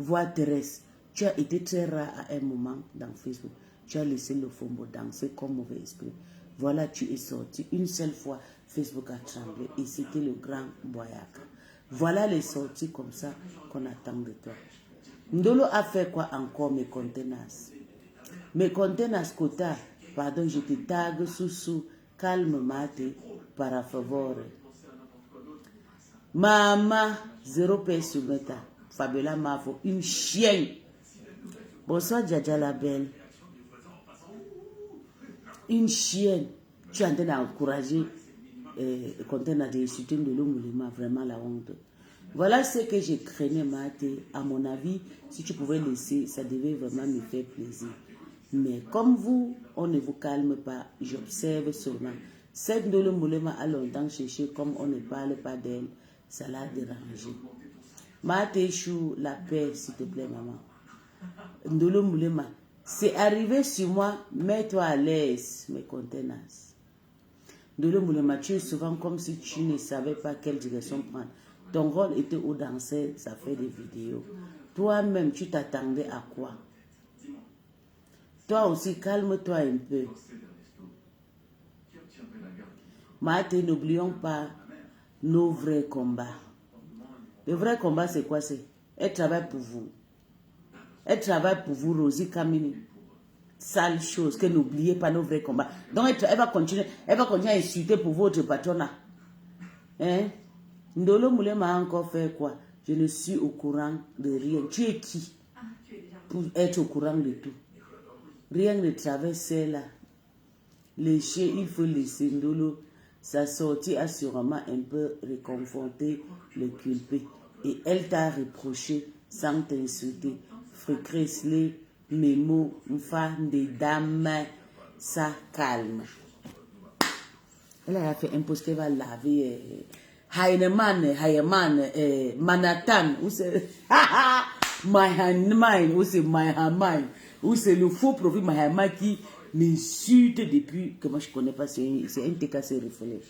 vois Thérèse, tu as été très rare à un moment dans Facebook. Tu as laissé le fombo danser comme mauvais esprit. Voilà, tu es sorti. Une seule fois, Facebook a tremblé et c'était le grand Boyaka. Voilà les sorties comme ça qu'on attend de toi. Ndolo a fait quoi encore, mes conteneurs? Mes conteneurs Kota, pardon, je te tague sous calme mate para favore. Maman, 0 paix sur Meta. Fabiola Mavo, une chienne. Bonsoir, Djadja la belle. Une chienne. Tu es en train d'encourager le conteneur de soutien de l'homme, vraiment la honte. Voilà ce que j'ai craignais, Mate. À mon avis, si tu pouvais laisser, ça devait vraiment me faire plaisir. Mais comme vous, on ne vous calme pas, j'observe seulement. Cette Ndolo Moulema a longtemps cherché, comme on ne parle pas d'elle, ça l'a dérangé. Mate Chou, la paix, s'il te plaît, maman. Ndolo Moulema, c'est arrivé sur moi, mets-toi à l'aise, mes conteneurs. Ndolo Moulema, tu es souvent comme si tu ne savais pas quelle direction prendre. Ton rôle était au danser, ça fait des vidéos. Toi-même, tu t'attendais à quoi? Toi aussi, calme-toi un peu. Mate, n'oublions pas nos vrais combats. Le vrai combat, c'est quoi? C'est elle travaille pour vous. Elle travaille pour vous, Rosie Kamini. Sale chose, que n'oubliez pas nos vrais combats. Donc, elle va continuer à insulter pour votre patronat. Hein? Ndolo Moulema a encore fait quoi? Je ne suis au courant de rien. Tu es qui pour être au courant de tout? Rien ne traverse là. Les chiens, il faut laisser Ndolo. Sa sortie a sûrement un peu réconforté le culpé. Et elle t'a reproché sans t'insulter. Frécressley, Mémo, Mfa, des dames, ça calme. Elle a fait un post qu'elle va laver. Heinemann, Manhattan, ou c'est Mahaman, ou c'est Mahaman, ou c'est le faux profil Mahaman qui m'insulte depuis que moi je connais pas, c'est un TKC refoulé.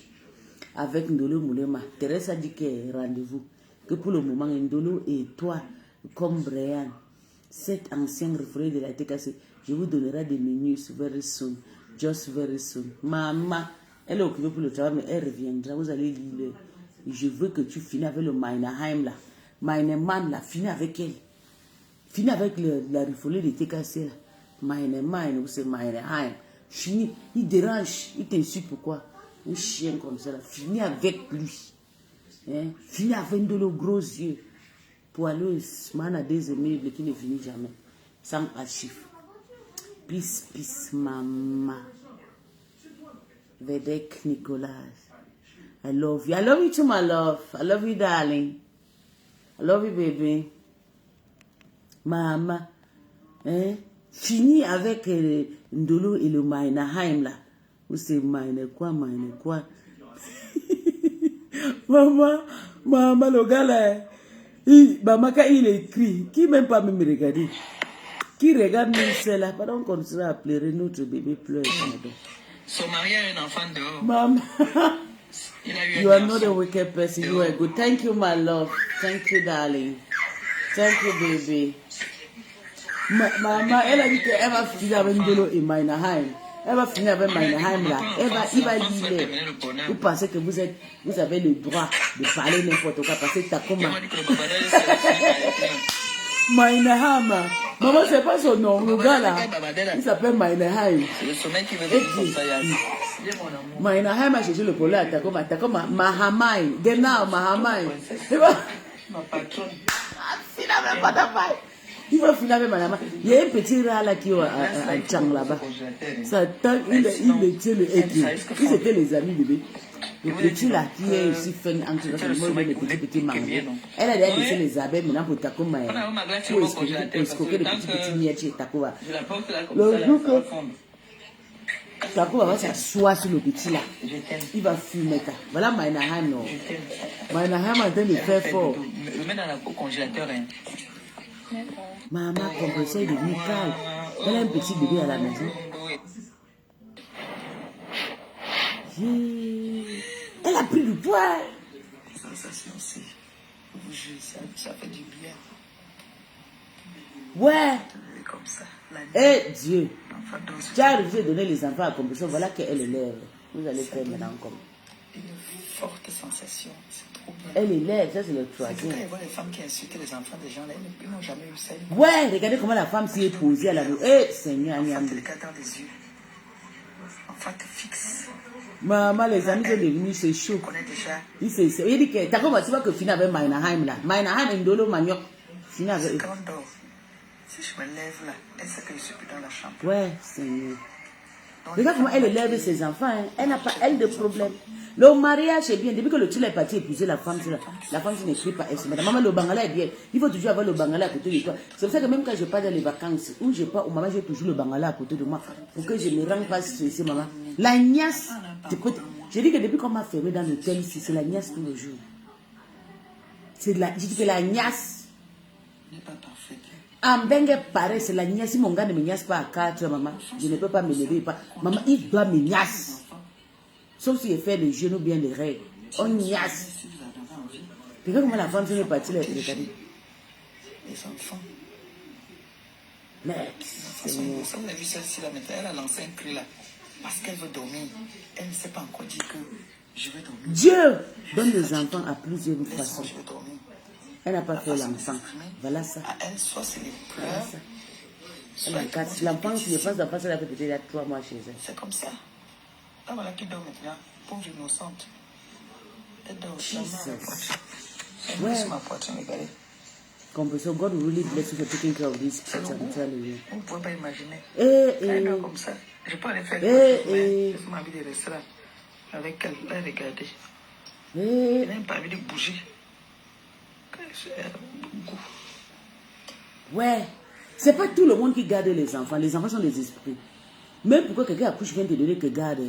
Avec Ndolo Moulema, Thérèse a dit qu'il y a rendez-vous, que pour le moment Ndolo et toi, comme Brian, cet ancien refoulé de la TKC, je vous donnerai des menus very soon, just very soon. Maman, elle est occupée pour le travail, mais elle reviendra, vous allez lire. Je veux que tu finis avec le Meineheim là. Meinemann là, finis avec elle. Finis avec la refoulée de TKC là. Meinemann ou c'est Meineheim. Finis, il dérange, il t'insulte pourquoi? Un chien comme ça là, finis avec lui. Hein? Finis avec de nos gros yeux. Poileuse, man a des aimés qui ne finit jamais. Sans archive. Peace, maman. Vedek Nicolas. I love you. I love you too, my love. I love you, darling. I love you, baby. Maman. Hein? Fini avec Ndolo et le Meineheim là. Ou c'est Maman, quoi. Maman, le gars là. Maman, quand il écrit, qui même pas me regarder. Qui regarde même celle-là. Pardon, qu'on sera à pleurer, notre bébé pleure. Son mari a un enfant dehors. Maman. You are not a wicked person. No. You are good. Thank you, my love. Thank you, darling. Thank you, baby. Maman, elle a dit qu'elle va finir avec Ndolo et Meineheim. Elle va finir avec Meineheim là. Il va lire. Vous pensez que vous avez le droit de parler n'importe quoi parce que t'as comment? Meineheim. Maman, c'est pas son nom. Le gars là, il s'appelle Meineheim. C'est le sommeil qui veut dire comme ça. Meineheim a cherché le problème à Takoma. Mahamai. Genau, Mahamai. Ma patronne. Il va finir avec Manama. Il y a un petit rat là qui est à Tchang là-bas. Ça tient, il tient le équipe. Ils étaient les amis bébé. Le petit là qui est ici fait entre les petits mangues. Elle a déjà laissé les abeilles maintenant pour Takoma. Pour escroquer les petits miettes chez Takoma. Le jour que Takoma va s'asseoir sur le petit là. Il va fumer. Voilà Meineheim. Meineheim a donné faire fort. Le mets au congélateur. Maman, compresseur est devenu calme. Elle a un petit bébé à la maison. Elle a pris du poids. Sensation, c'est. Vous jure, ça fait du bien. Ouais. Comme ça. Eh Dieu. Tu as arrivé à donner les enfants à compresseur. Voilà qu'elle élève. Vous allez faire maintenant comme. Une forte sensation. Elle élève, ça c'est le troisième. Quand je vois les femmes qui insultent les enfants des gens, là, ils n'ont jamais eu ça. Ouais, regardez comment la femme s'y est posée à la maison. Eh, Seigneur, Niambi. des yeux. Enfant fixe. Maman, les amis sont devenus, c'est chaud. Il dit que, t'as comment tu vois que finir avec Meineheim là. Meineheim et Ndolo Magnoc. Finir avec eux. Si je me lève là, elle sait que je suis plus dans la chambre. Ouais, Seigneur. Regarde comment elle élève ses enfants. Hein. Elle n'a pas, elle, de problème. Le mariage est bien. Depuis que le tue est parti épouser la femme, la femme n'écrit pas. Maman, le bangala est bien. Il faut toujours avoir le bangala à côté de toi. C'est pour ça que même quand je pars dans les vacances, où je pars, maman, j'ai toujours le bangala à côté de moi. Pour que je ne me rende pas stressée, maman. La niasse. Je dis que depuis qu'on m'a fermé dans l'hôtel ici, c'est la niasse tous les jours. Je dis que la niasse. En bengue pareil, c'est la niasse. Si mon gars ne me niasse pas à 4, maman, je ne peux pas me lever. Maman, il doit me niasse. Sauf s'il fait les genoux bien les règles. On niasse. Regarde comment la femme s'est partie là. Les enfants. Mais, vous avez vu celle-ci là maintenant, elle a lancé un cri là. Parce qu'elle veut dormir. Elle ne sait pas encore dire que je vais dormir. Dieu donne les enfants à plusieurs façons. Elle n'a pas fait l'enfant. Voilà ça. À elle, soit c'est les pleurs. L'enfant, si je pense d'enfant, ça l'a fait peut-être il y a 3 mois chez elle. C'est comme ça. Ah voilà qui dort maintenant, pauvre innocente. Jesus. C'est ma poitrine, regardez. So God will really bless you for taking care of these kids, I'm telling you. Vous ne pouvez pas imaginer. Eh. Comme ça. Je peux aller faire mais j'ai envie de rester là. Avec elle, là, regardez. Je n'ai même pas envie de bouger. Ouais. C'est pas tout le monde qui garde les enfants. Les enfants sont des esprits. Même pourquoi quelqu'un accouche vient te donner que garde,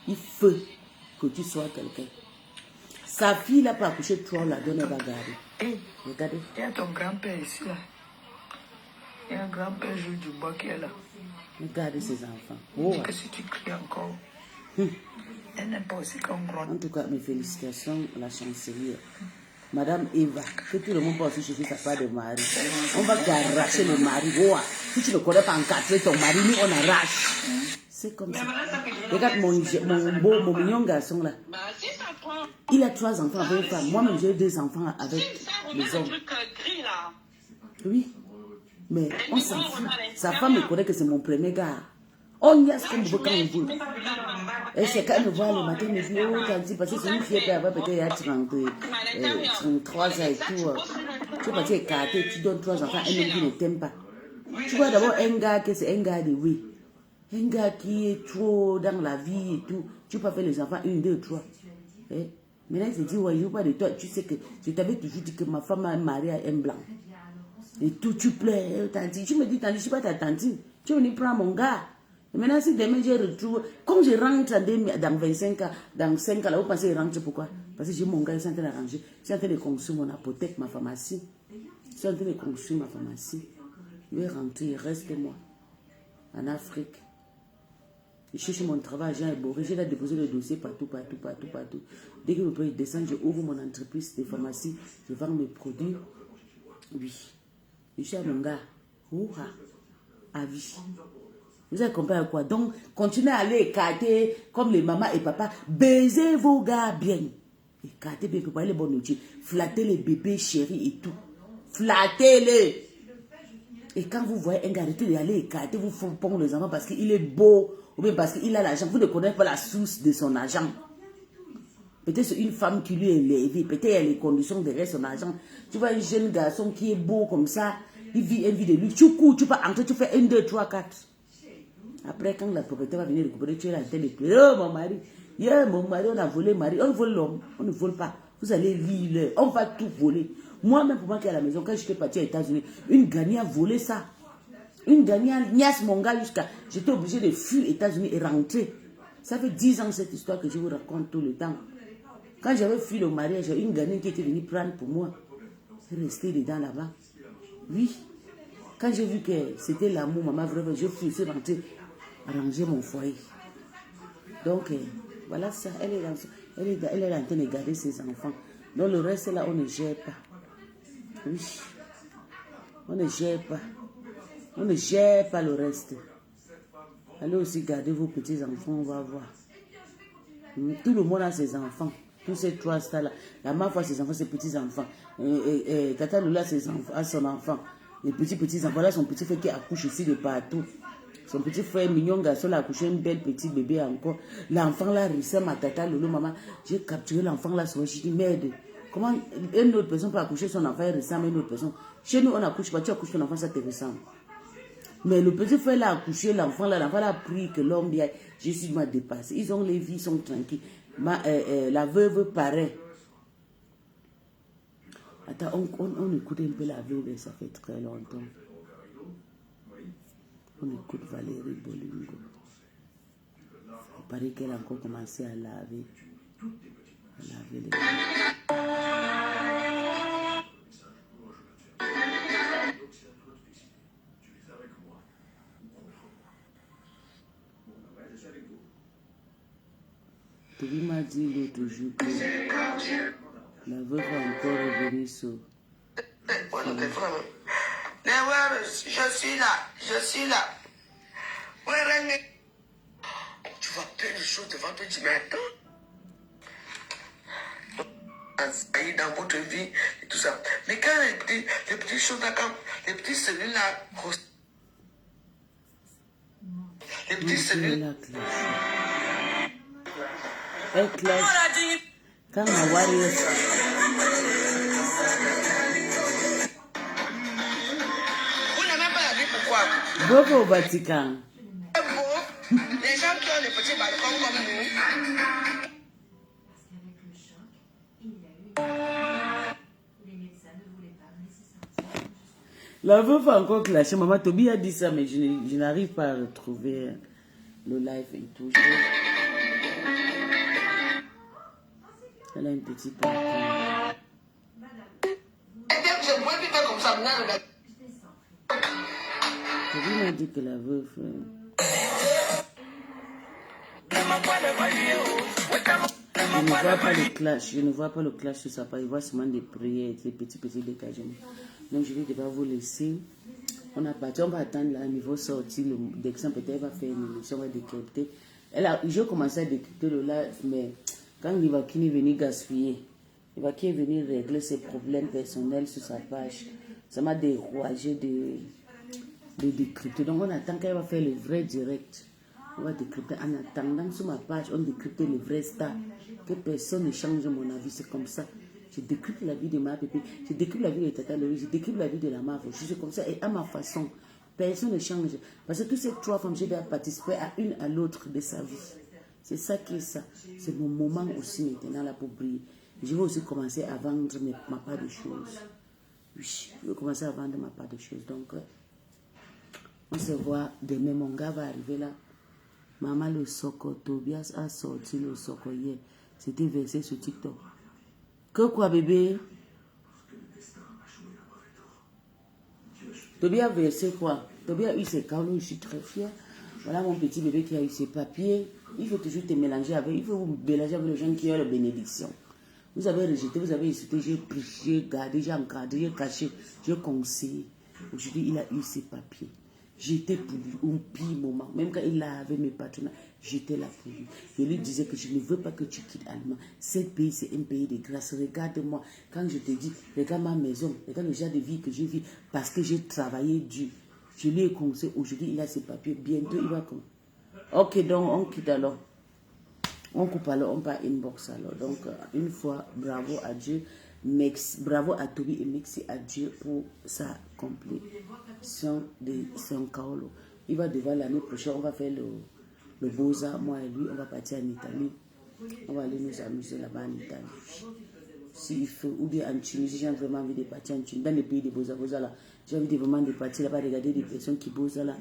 il faut que tu sois quelqu'un. Sa fille n'a pas accouché trop, la donne, elle va garder. Regardez. Il y a ton grand-père ici, là. Il y a un grand-père Jules Dubois qui est là. Regardez ses enfants. Oh. Que si tu cries encore, elle n'aime pas aussi qu'on gronde. En tout cas, mes félicitations à la chancelière. Madame Eva, que tout le monde peut aussi chercher sa part de mari. On va t'arracher le mari. Oh, si tu ne connais pas encadrer ton mari, nous on arrache. C'est comme ça. Regarde mon mignon garçon là. Il a 3 enfants avec une femme. Moi-même, j'ai 2 enfants avec les hommes. Oui. Mais on s'en fout. Sa femme me connaît que c'est mon premier gars. On y a ce qu'on veut quand on veut. Et c'est quand elle me voit le matin, elle me dit, oh, Tanti, parce que c'est une fille qui avait peut-être 33 ans et tout. Tu es parti écarter, tu donnes 3 enfants, elle ne t'aime pas. Tu vois d'abord un gars que c'est un gars de oui. Un gars qui est trop dans la vie et tout. Tu peux pas faire les enfants 1, 2, 3. Eh? Maintenant, il se dit, ouais, je ne veux pas de toi. Tu sais que je t'avais toujours dit que ma femme a marié à un blanc. Et tout, tu plais, Tanti. Tu me dis, Tanti, je ne suis pas ta tantine. Tu es venu prendre mon gars. Et maintenant, si demain je retrouve, comme je rentre dans 25 ans, dans 5 ans, là, vous pensez que je rentre pourquoi? Parce que j'ai mon gars, il est en train d'arranger. Je suis en train de construire mon apothèque, ma pharmacie. Je suis en train de construire ma pharmacie. Je vais rentrer, il reste moi, en Afrique. Je cherche mon travail, j'ai éboré, j'ai déposé le dossier partout. Dès que le prix descend, je ouvre mon entreprise de pharmacie, je vends mes produits. Oui. Je suis à mon gars. Ouha. À vie. Vous avez compris à quoi? Donc, continuez à aller écarter comme les mamans et papas. Baisez vos gars bien. Écartez bien, préparez les bonnes nourritures. Flattez les bébés chéris et tout. Flattez-les. Et quand vous voyez un gars, arrêtez d'aller écarter, vous pondre les enfants parce qu'il est beau ou bien parce qu'il a l'argent. Vous ne connaissez pas la source de son argent. Peut-être c'est une femme qui lui est élevée. Peut-être il y a les conditions derrière son argent. Tu vois un jeune garçon qui est beau comme ça. Il vit une vie de lui. Tu cours, tu peux entrer, tu fais 1, 2, 3, 4. Après, quand la propriétaire va venir récupérer, tu es là, telle et oh mon mari, mon mari, on a volé mari, on vole l'homme, on ne vole pas. Vous allez lire, on va tout voler. Moi-même, pour moi qui est à la maison, quand j'étais partie aux États-Unis, une gagnée a volé ça. Une gagnée a niasse mon gars jusqu'à. J'étais obligée de fuir aux États-Unis et rentrer. Ça fait 10 ans cette histoire que je vous raconte tout le temps. Quand j'avais fui le mariage, une gagnée qui était venue prendre pour moi. Je suis restée dedans là-bas. Oui. Quand j'ai vu que c'était l'amour, maman, vraiment, je suis rentrée. Arranger mon foyer. Donc, voilà ça. Elle est en train de garder ses enfants. Donc, le reste, là, on ne gère pas. Oui. On ne gère pas. On ne gère pas le reste. Allez aussi garder vos petits-enfants, on va voir. Tout le monde a ses enfants. Tous ces 3 stars-là. La maman voit ses enfants, ses petits-enfants. Tata Lula a son enfant. Les petits-enfants. Là, son petit frère qui accouche ici de partout. Son petit frère mignon garçon a accouché un bel petit bébé encore. L'enfant là ressemble à Tata Lolo, maman. J'ai capturé l'enfant là, je dis merde. Comment une autre personne peut accoucher son enfant et ressemble à une autre personne? Chez nous, on accouche pas, tu accouches ton enfant, ça te ressemble. Mais le petit frère là a accouché l'enfant là a pris que l'homme bien. Je suis moi dépassé. Ils ont les vies, ils sont tranquilles. La veuve paraît. Attends, on écoute un peu la veuve, ça fait très longtemps. On écoute Valérie Bolingo. Il paraît qu'elle a encore commencé à laver. Les mains. Toby m'a dit l'autre jour que la veuve va encore revenir sur. Je suis là. Ouais, tu vois plein de choses devant toi, tu dis, mais attends. Ça y est dans votre vie et tout ça. Mais quand les petites choses là, quand les petites cellules là, les petites cellules. Elle classe. Quand ma warrior... Vous n'avez pas la vie pourquoi? Beaucoup au Vatican. Les gens qui ont des petits balcons comme nous. Parce qu'avec le choc, il y a eu... Les médecins ne voulaient pas me laisser sortir. La veuve a encore clashé. Maman Toby a dit ça, mais je n'arrive pas à retrouver le live et tout. Elle a une petite balcon. Je vois plus comme ça. Toby m'a dit que la veuve... Je ne vois pas le clash, je ne vois pas le clash sur sa page, je vois seulement des prières, des petits dégagements. Donc je vais devoir vous laisser. On va attendre là, niveau sorti, d'exemple peut-être va faire une émission, on va décrypter. Je commençais à décrypter le live, mais quand il va qui est venu gaspiller, il va qui est venu régler ses problèmes personnels sur sa page, ça m'a découragé de décrypter. Donc on attend qu'elle va faire le vrai direct. On va décrypter. En attendant sur ma page, on décrypte les vrais stars. Que personne ne change mon avis, c'est comme ça. Je décrypte la vie de ma pépé, je décrypte la vie de Tata Louis, je décrypte la vie de la Marve. Je suis comme ça et à ma façon. Personne ne change. Parce que toutes ces trois femmes, je vais participer à une à l'autre de sa vie. C'est ça qui est ça. C'est mon moment aussi maintenant là pour briller. Je vais aussi commencer à vendre ma part de choses. Oui, je vais commencer à vendre ma part de choses. Donc, on se voit demain. Mon gars va arriver là. Maman le Soko, Tobias a sorti le Soko hier. C'était versé sur TikTok. Que quoi bébé? Tobias a versé quoi? Tobias a eu ses câbles, je suis très fière. Voilà mon petit bébé qui a eu ses papiers. Il faut toujours te mélanger avec, il faut vous mélanger avec les gens qui ont la bénédiction. Vous avez rejeté, vous avez insulté, j'ai pris, j'ai gardé, j'ai encadré, j'ai caché, j'ai conseillé. Aujourd'hui, il a eu ses papiers. J'étais pour lui un pire moment. Même quand il avait mes partenaires, j'étais là pour lui. Je lui disais que je ne veux pas que tu quittes Allemagne. Ce pays, c'est un pays de grâce. Regarde-moi. Quand je te dis, regarde ma maison, regarde le genre de vie que je vis parce que j'ai travaillé dur. Je lui ai conseillé. Aujourd'hui, il a ses papiers. Bientôt, il va comme. Ok, donc on quitte alors. On coupe alors, on part inbox alors. Donc, une fois, bravo à Dieu. Bravo à Toby et merci à Dieu pour sa complétion de son Kaolo. Il va devoir l'année prochaine, on va faire le Beaux-Arts. Moi et lui, on va partir en Italie. On va aller nous amuser là-bas en Italie. S'il faut, ou bien en Tunisie, j'ai vraiment envie de partir en Tunisie. Dans les pays de Beaux-Arts là, j'ai envie de vraiment de partir là-bas, regarder des personnes qui bossent là.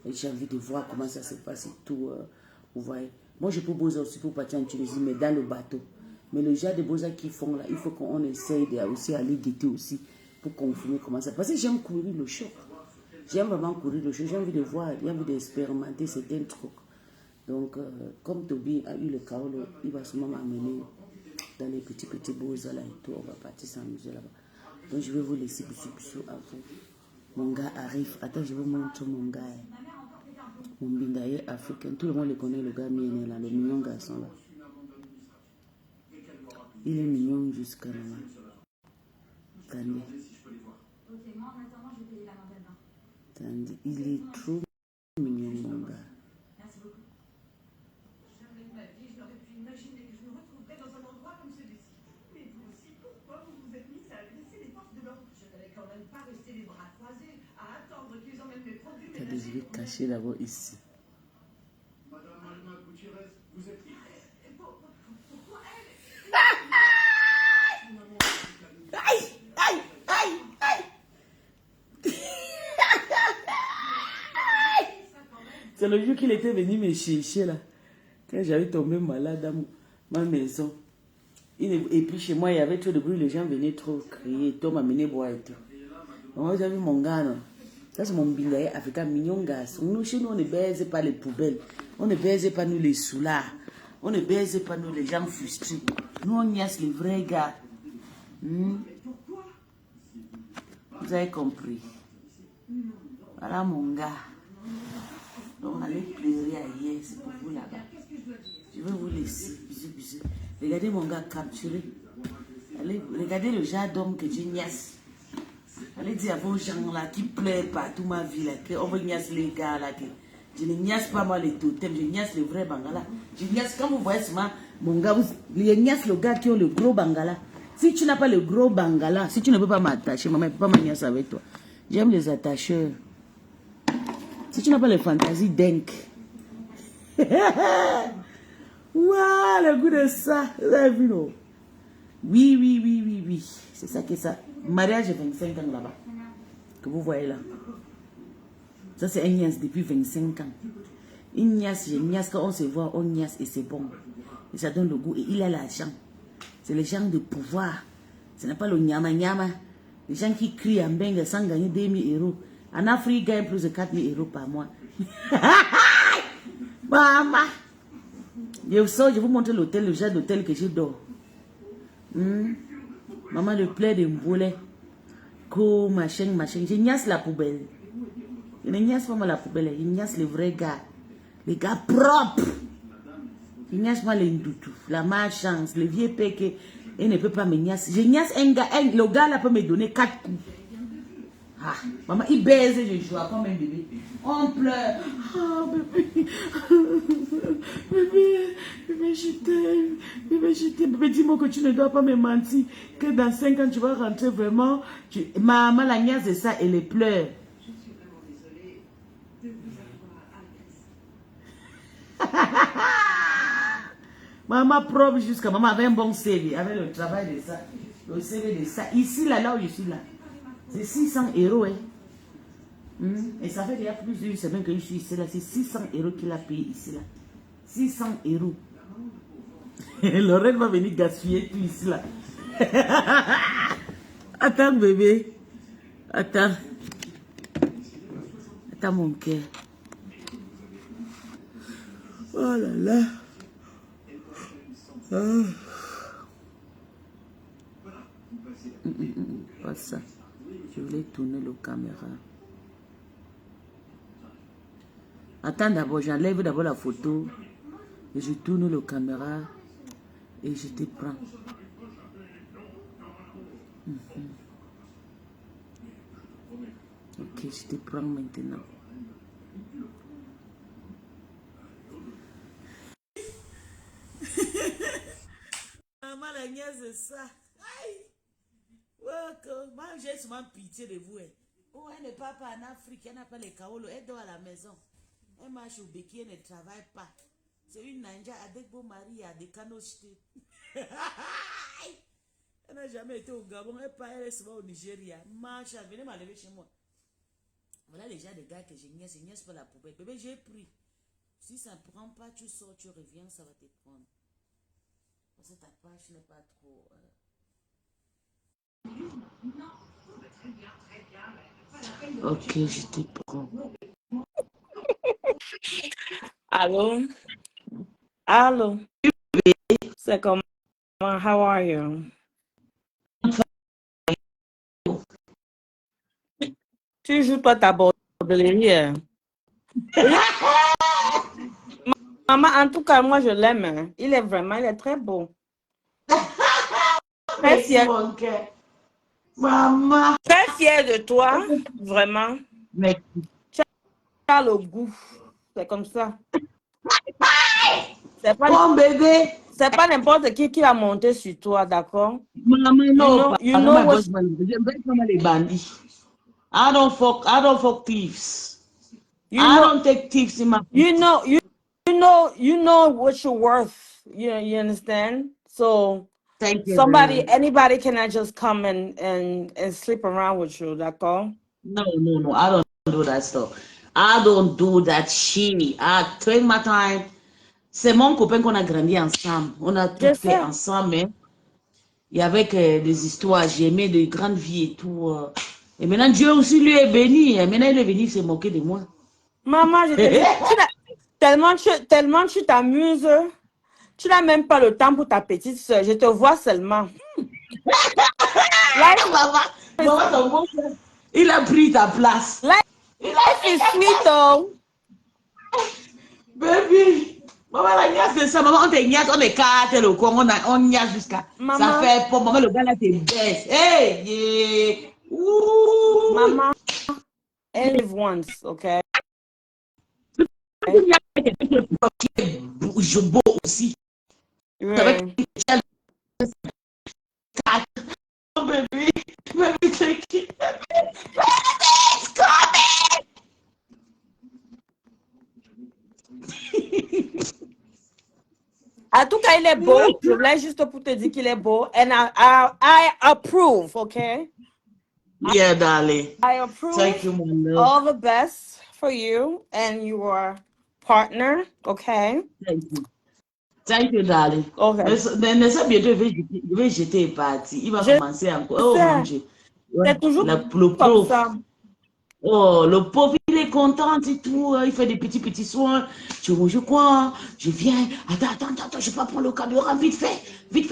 Et j'ai envie de voir comment ça se passe et tout. Vous voyez. Moi, je peux bosser aussi pour partir en Tunisie, mais dans le bateau. Mais le genre de beaux-arts qu'ils font là, il faut qu'on essaye de aussi aller guetter aussi pour confirmer comment ça. Parce que j'aime courir le choc. J'aime vraiment courir le choc. J'ai envie de voir, j'ai envie d'expérimenter certains trucs. Donc, comme Toby a eu le chaos, il va sûrement m'amener dans les petits beaux-arts là et tout. On va partir s'amuser là-bas. Donc, je vais vous laisser bisous à vous. Mon gars arrive. Attends, je vous montre mon gars. Mon bingaye africain. Tout le monde le connaît, le gars mien là, le mignon garçon là. Il est mignon jusqu'à là. Attendez. Attendez, il est trop mignon, mon gars. Merci beaucoup. Jamais de ma vie, je n'aurais pu imaginer que je me retrouverais dans un endroit comme celui-ci. Mais vous aussi, pourquoi vous vous êtes mis à laisser les forces de l'ordre? Je n'allais quand même pas rester les bras croisés, à attendre qu'ils emmènent mes produits. Attendez, je vais cacher d'abord ici. Madame Alma Gutiérrez, vous êtes qui? Pourquoi elle? C'est le jour qu'il était venu me chercher là. Quand j'avais tombé malade dans ma maison. Et puis chez moi, il y avait trop de bruit, les gens venaient trop crier. Tom m'a amené boire et tout. Moi, j'ai vu mon gars, non? Ça, c'est mon bingaye africain, mignon gars. Nous, chez nous, on ne baise pas les poubelles. On ne baise pas nous les soulards. On ne baise pas nous les gens frustrés. Nous, on niaise les vrais gars. Vous avez compris. Voilà mon gars. Donc, allez pleurer ailleurs, c'est pour vous là-bas. Je vais vous laisser. Bisous. Regardez mon gars capturé. Allez, regardez le genre d'homme que je niaise. Allez dire à vos gens là qui pleurent partout ma vie là, qu'on va niaise les gars là, Je ne niaise pas moi les totems, je niaise le vrai Bangala. Je niaise, quand vous voyez souvent mon gars, je niaise le gars qui a le gros Bangala. Si tu n'as pas le gros Bangala, si tu ne peux pas m'attacher, maman ne peut pas m'attacher avec toi. J'aime les attacheurs. Si tu n'as pas les fantaisies dingue. Waouh, le goût de ça. Vous avez vu, non? Oui. C'est ça que ça. Mariage de 25 ans là-bas. Que vous voyez là. Ça, c'est un niaise depuis 25 ans. Une niaise, quand on se voit, on niaise et c'est bon. Et ça donne le goût. Et il a l'argent. C'est les gens de pouvoir. Ce n'est pas le nyama. Les gens qui crient en bengue sans gagner 2000 euros. En Afrique, ils gagnent plus de 4000 euros par mois. Maman. Je vous montre l'hôtel, le genre d'hôtel que je dors. Maman, le plaid de mboulet. Machin. Je niaise la poubelle. Je ne niaise pas moi la poubelle. Je niaise les vrais gars. Les gars propres. Je niaise pas les ndoutou. La malchance, les vieux péqués. Il ne peut pas me niaise. Je niaise un gars. Le gars là peut me donner 4 coups. Ah, maman, il baise et je joue comme un bébé. On pleure. Ah, bébé. Bébé, je t'aime. Bébé, dis-moi que tu ne dois pas me mentir. Que dans 5 ans, tu vas rentrer vraiment. Maman, la niaise de ça, elle pleure. Maman propre jusqu'à maman avait un bon CV. Avec le travail de ça. Le CV de ça. Ici, là où je suis là. C'est 600 euros. Hein. Et ça fait déjà plus d'une semaine que je suis ici là. C'est 600 euros qu'il a payé ici là. 600 euros. Lorraine va venir gaspiller tout ici là. Attends bébé. Attends mon cœur. Oh là là. Oh. Pas ça. Je voulais tourner la caméra. Attends d'abord, j'enlève d'abord la photo. Et je tourne la caméra. Et je te prends. Ok, je te prends maintenant. Maman, la niaise de ça. Aïe. Moi, j'ai souvent pitié de vous. Oh, elle ne part pas en Afrique, elle n'a pas les kaolo, elle dort à la maison. Elle marche au béquet, elle ne travaille pas. C'est une ninja avec beau mari à des canaux jetés. Elle n'a jamais été au Gabon, elle est souvent au Nigeria. Marche, venez m'enlever chez moi. Voilà les gens des gars que je niaise pas la poubelle. Bébé, j'ai pris. Si ça ne prend pas, tu sors, tu reviens, ça va te prendre. Parce que ta page n'est pas trop... Ok, je te prends. Allô? C'est comment? How are you? Tu joues pas ta bordellerie. Maman, en tout cas, moi je l'aime. Hein. Il est très beau. Très fier. Maman. Très fier de toi, vraiment. Merci. Tu as le goût. C'est comme ça. C'est pas bon bébé. C'est pas n'importe qui va monter sur toi, d'accord? Maman, non. You know what... les bandits. I don't fuck thieves. I don't take thieves in my... You know what you're worth. You understand? So thank you. Anybody cannot just come and sleep around with you, d'accord? No. I don't do that stuff. I don't do that shit. I take my time. C'est mon copain qu'on a grandi ensemble. On a tout fait ensemble. Hein. Il y avait des histoires. J'aimais de grandes vies et tout. Et maintenant, Dieu aussi lui est béni. Et maintenant, il est venu se moquer de moi. Maman, je te dis, tellement tu t'amuses. Tu n'as même pas le temps pour ta petite soeur. Je te vois seulement. Maman, il a pris ta place. Life is sweet, though. Baby. Maman, la niaise, c'est ça. Maman, on te niaise, on écarte le coin, on niaise jusqu'à... Ça fait pas. Maman, le gars là, te baisse. Hey, yeah. Maman, I live once, okay? Il y a quelqu'un qui est beau aussi. Avec Oui. oh, baby, baby, take it. En tout cas, il est beau. Je voulais juste pour te dire qu'il est beau. And I approve, okay? Yeah, darling. I approve. Thank you, my love. All the best for you and your partner, okay? Thank you. Thank you, darling. Okay. Mais ça, bientôt, je vais jeter parti. Il va commencer encore. Oh, mon Dieu. Ouais, C'est toujours le comme pauvre. ça. Oh, le pauvre, il est content et tout. Il fait des petits soins. Tu manges quoi? Je viens. Attends, je vais pas prendre le carburant. Vite fait. Mais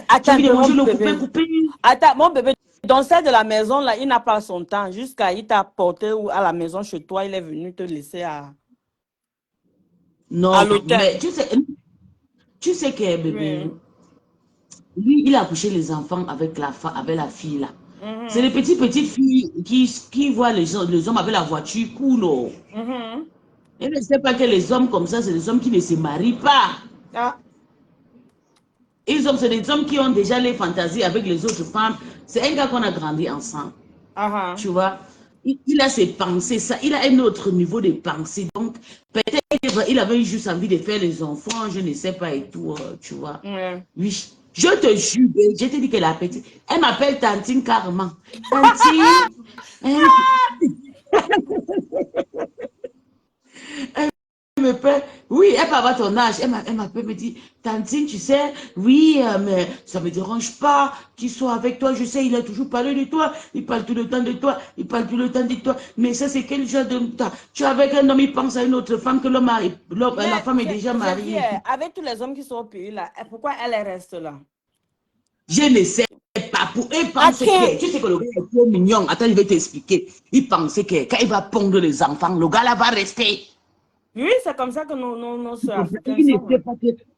attends, J'ai envie de manger mon le coupé. Attends, mon bébé, dans celle de la maison, là, il n'a pas son temps. Jusqu'à il t'a porté à la maison chez toi, il est venu te laisser à Non, l'hôtel. mais tu sais que bébé, lui, il a accouché les enfants avec la fille là. C'est les petites filles qui voient les hommes avec la voiture cool. Oh. Et ne sait pas que les hommes comme ça, c'est des hommes qui ne se marient pas. Ah. C'est des hommes qui ont déjà les fantasies avec les autres femmes. C'est un gars qu'on a grandi ensemble. Tu vois, il a ses pensées, ça, il a un autre niveau de pensée. Donc, peut-être qu'il avait juste envie de faire les enfants, je ne sais pas et tout, tu vois. Oui. Je te jure, je te dis que la petite, elle m'appelle Tantine carrément. Tantine. Elle me fait, oui, elle peut avoir ton âge. Elle m'appelle, me dit, Tantine, tu sais, oui, mais ça me dérange pas qu'il soit avec toi. Je sais, il a toujours parlé de toi. Il parle tout le temps de toi. Il parle tout le temps de toi. Mais ça, c'est quel genre de... Tu es avec un homme, il pense à une autre femme que la femme est déjà mariée. Avec tous les hommes qui sont au pays là, pourquoi elle reste là? Je ne sais pas. Pour eux, pense que... Tu sais que le gars est trop mignon. Attends, je vais t'expliquer. Il pensait que quand il va pondre les enfants, le gars là va rester. Oui, c'est comme ça que nos soeurs africaines il sont. Ne sait pas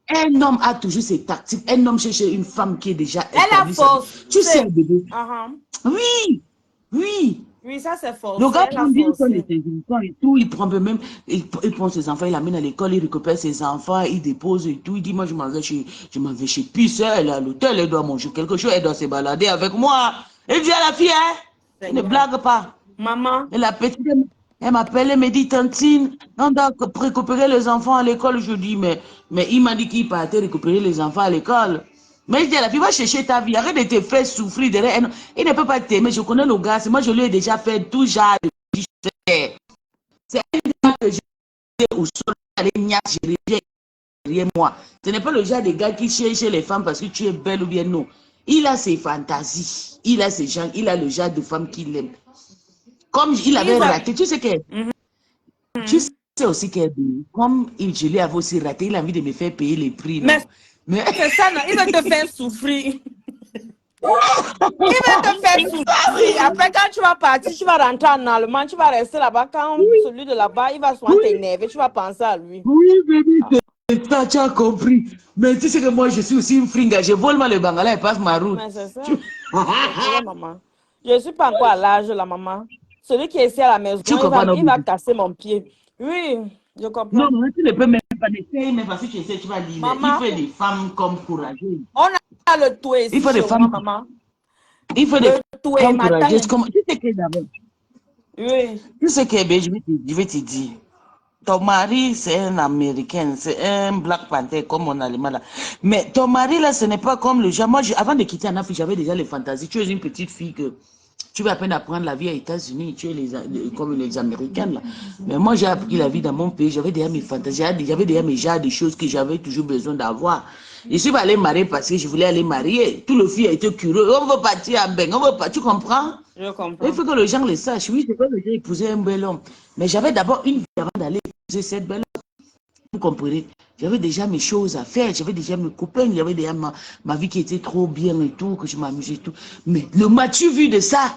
qu'un homme a toujours ses tactiques. Un homme cherche une femme qui est déjà Elle a force. Tu sais, bébé. Oui. Oui, ça c'est forcé. Le gars prend bien soin de ses enfants et tout. Il prend même, il prend ses enfants, il l'amène à l'école, il récupère ses enfants, il dépose et tout. Il dit, moi, je m'en vais chez Pisse, elle est à l'hôtel, elle doit manger quelque chose, elle doit se balader avec moi. Et viens la fille, hein. Ne blague pas. Maman. Et la petite, elle m'appelle, elle me dit, Tantine, on doit récupérer les enfants à l'école. Je dis, mais il m'a dit qu'il partait récupérer les enfants à l'école. Mais je dis à la fille, va chercher ta vie, arrête de te faire souffrir derrière. Il ne peut pas t'aimer, je connais le gars, moi je lui ai déjà fait tout genre de... C'est un gars que j'ai au sol, je reviens derrière moi. Ce n'est pas le genre de gars qui cherche les femmes parce que tu es belle ou bien non. Il a ses fantasies, il a ses gens, il a le genre de femme qu'il aime. Comme il avait raté, tu sais que... Tu sais aussi que comme je lui avais aussi raté, il a envie de me faire payer les prix. Mais c'est ça, non? Il va te faire souffrir. Il va te faire souffrir. Après, quand tu vas partir, tu vas rentrer en Allemagne, tu vas rester là-bas. Quand celui de là-bas, il va souvent t'énerver, tu vas penser à lui. Oui, bébé, ça, tu as compris. Mais tu sais que moi, je suis aussi une fringa. Je vole mal le bangala et passe ma route. Mais c'est ça. C'est maman. Je ne suis pas encore à l'âge, la maman. Celui qui est ici à la maison, il va casser mon pied. Oui, je comprends. Non, mais tu ne peux même pas essayer, mais parce que tu essaies, tu vas dire. Il faut des femmes comme courageuses. On a le tout ici. Il faut des femmes, maman. Il faut des femmes courageuses. Tu sais que d'abord. Oui. Tu sais que, je vais te dire. Ton mari, c'est un Américain, c'est un Black Panther comme mon allemand là. Mais ton mari là, ce n'est pas comme le genre. Moi, avant de quitter en Afrique, j'avais déjà les fantasies. Tu es une petite fille que tu vas à peine apprendre la vie aux États-Unis, tu es comme les Américains là. Mais moi, j'ai appris la vie dans mon pays. J'avais déjà mes fantasies, j'avais déjà mes genres de choses que j'avais toujours besoin d'avoir. Je suis allée marier parce que je voulais aller marier. Tout le filles a été curieux. On veut partir à Beng, on veut pas. Tu comprends? Je comprends. Il faut que les gens le sachent. Oui, c'est pas que j'ai épousé un bel homme. Mais j'avais d'abord une vie avant d'aller épouser cette belle homme. Vous comprenez? J'avais déjà mes choses à faire. J'avais déjà mes copains. J'avais déjà ma vie qui était trop bien et tout, que je m'amusais et tout. Mais le m'as-tu vu de ça?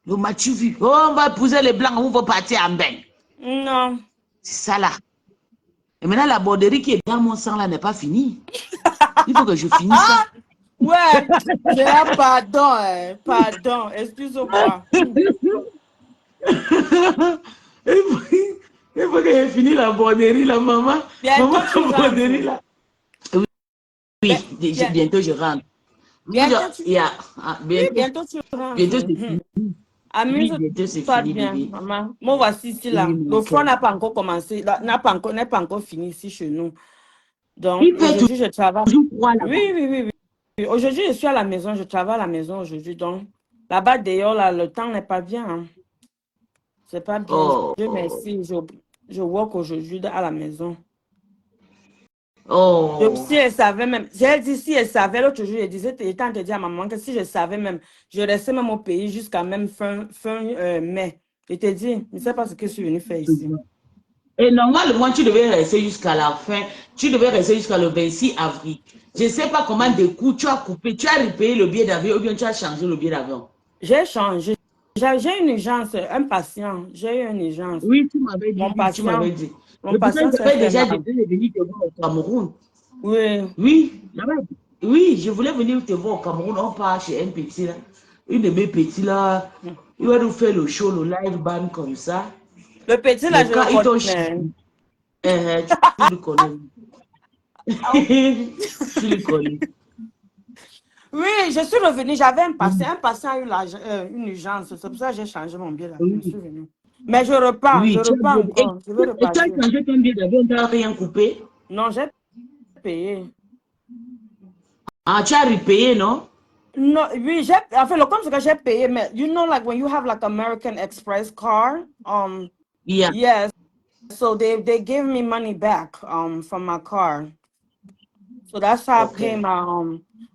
Le m'as-tu vu? Oh, on va épouser les blancs, on va partir en bain. Non. C'est ça là. Et maintenant, la borderie qui est dans mon sang là n'est pas finie. Il faut que je finisse ça. Ouais, pardon, pardon, excuse-moi. Il Une fois que j'ai fini la borderie, la maman, Bientôt, maman, tu la borderie, rentres. là. Oui, Bien- bientôt je rentre. Bientôt, tu... Il y a, Oui, bientôt, bientôt, tu rentres. bientôt c'est fini. Oui, bientôt c'est Amuse-toi fini, bien, bébé. maman. Moi, voici ici, là. Oui, Le mon front cœur. n'a pas encore commencé, n'est pas encore fini ici chez nous. Donc, Il fait aujourd'hui, je travaille. toujours froid là-bas. Oui. Aujourd'hui, je suis à la maison, je travaille à la maison aujourd'hui. Donc, là-bas, dehors, là, le temps n'est pas bien. Hein. C'est pas bien. Oh, Dieu merci, je work aujourd'hui à la maison. oh. Si elle savait même, j'ai dit si elle savait, l'autre jour, elle disait, j'étais en train de dire à maman que si je savais même, je restais même au pays jusqu'à même fin mai. Je te dis, je ne sais pas ce que je suis venue faire ici. Et normalement, tu devais rester jusqu'à la fin. Tu devais rester jusqu'à le 26 avril. Je ne sais pas comment des coups tu as coupé. Tu as repayé le billet d'avion ou bien tu as changé le billet d'avion. J'ai changé. J'ai une urgence, un patient. J'ai eu une urgence. Oui, tu m'avais dit. Mon patient, Tu m'avais dit. mon Le patient patient s'est j'avais fait déjà mal. décidé de venir te voir au Cameroun. Oui. Oui, je voulais venir te voir au Cameroun. On part chez un petit là. Une de mes petits là. Il va nous faire le show, le live band comme ça. Le petit là, je Quand le ils t'ont connais. tu le connais. Tu le connais. Oui, je suis revenue. J'avais un patient. Un patient a eu une urgence. C'est pour ça que j'ai changé mon billet d'avion. Je suis venue. Mais je repars. Oui, Je repars encore. Je veux et tu as repartir. changé ton billet d'avion, tu n'as rien coupé? Non, j'ai payé. Ah, tu as repayé, non? Non, oui, en fait, le compte, c'est que j'ai payé. Mais, you know, like when you have like American Express card, Yeah. yes. So they gave me money back from my card. So that's how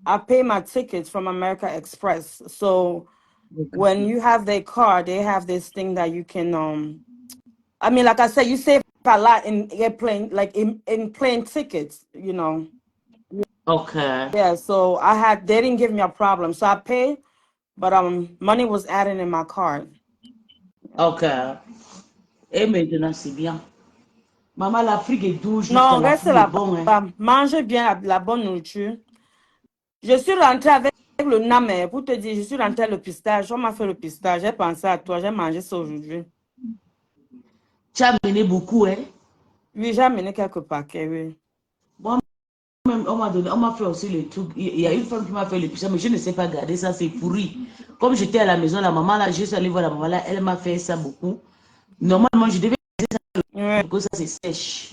I pay my tickets from American Express. So when you have their card, they have this thing that you can I mean, like I said, you save a lot in airplane, like in plane tickets, you know. Okay. Yeah, so they didn't give me a problem. So I paid, but money was added in my card. Okay. Et maintenant, c'est bien. Maman, l'Afrique est douce jusqu'à Non, la reste fin, là-bas. bon, hein? Mangez bien la bonne nourriture. Je suis rentrée avec le namé pour te dire, je suis rentrée le pistache. On m'a fait le pistache. J'ai pensé à toi. J'ai mangé ça aujourd'hui. Tu as mené beaucoup, hein? Oui, j'ai amené quelques paquets, oui. Moi, même, on m'a fait aussi le truc. Il y a une femme qui m'a fait le pistache, mais je ne sais pas garder ça, c'est pourri. Comme j'étais à la maison, la maman là, je suis allée voir la maman là, elle m'a fait ça beaucoup. Normalement, je devais laisser ça parce que ça c'est sèche.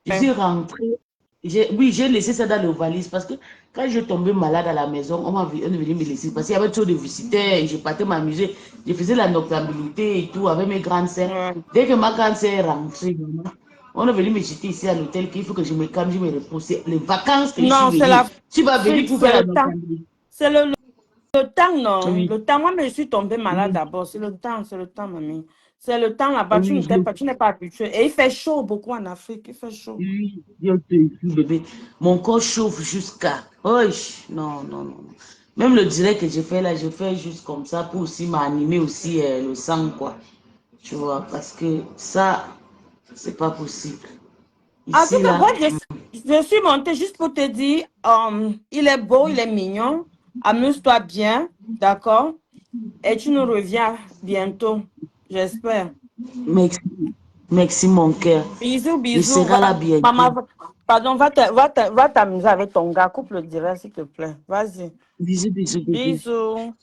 Je suis rentrée. J'ai laissé ça dans le valise parce que quand je tombais malade à la maison, on est venu me laisser parce qu'il y avait trop de visiteurs et je partais m'amuser. Je faisais la noctambulité et tout avec mes grandes sœurs. Dès que ma grande sœur est rentrée, on est venu me jeter ici à l'hôtel qu'il faut que je me calme, je me repose. Les vacances que je suis venue. Tu vas venir pour faire la noctambulité. C'est le temps, non? Oui. Le temps, moi, je suis tombée malade d'abord. C'est le temps, mamie. C'est le temps là-bas, tu n'es pas habitué. Et il fait chaud beaucoup en Afrique, il fait chaud. Oui, Dieu te prie, bébé. Mon corps chauffe jusqu'à... Oh, non. Même le direct que je fais là, je fais juste comme ça pour aussi m'animer aussi le sang, quoi. Tu vois, parce que ça, c'est pas possible. Ici, là, je suis montée juste pour te dire, il est beau, il est mignon. Amuse-toi bien, d'accord? Et tu nous reviens bientôt. J'espère. Merci mon cœur. Bisous. Je serai là bientôt. Maman, pardon, va t'amuser avec ton gars. Coupe le direct, s'il te plaît. Vas-y. Bisous. Bisous.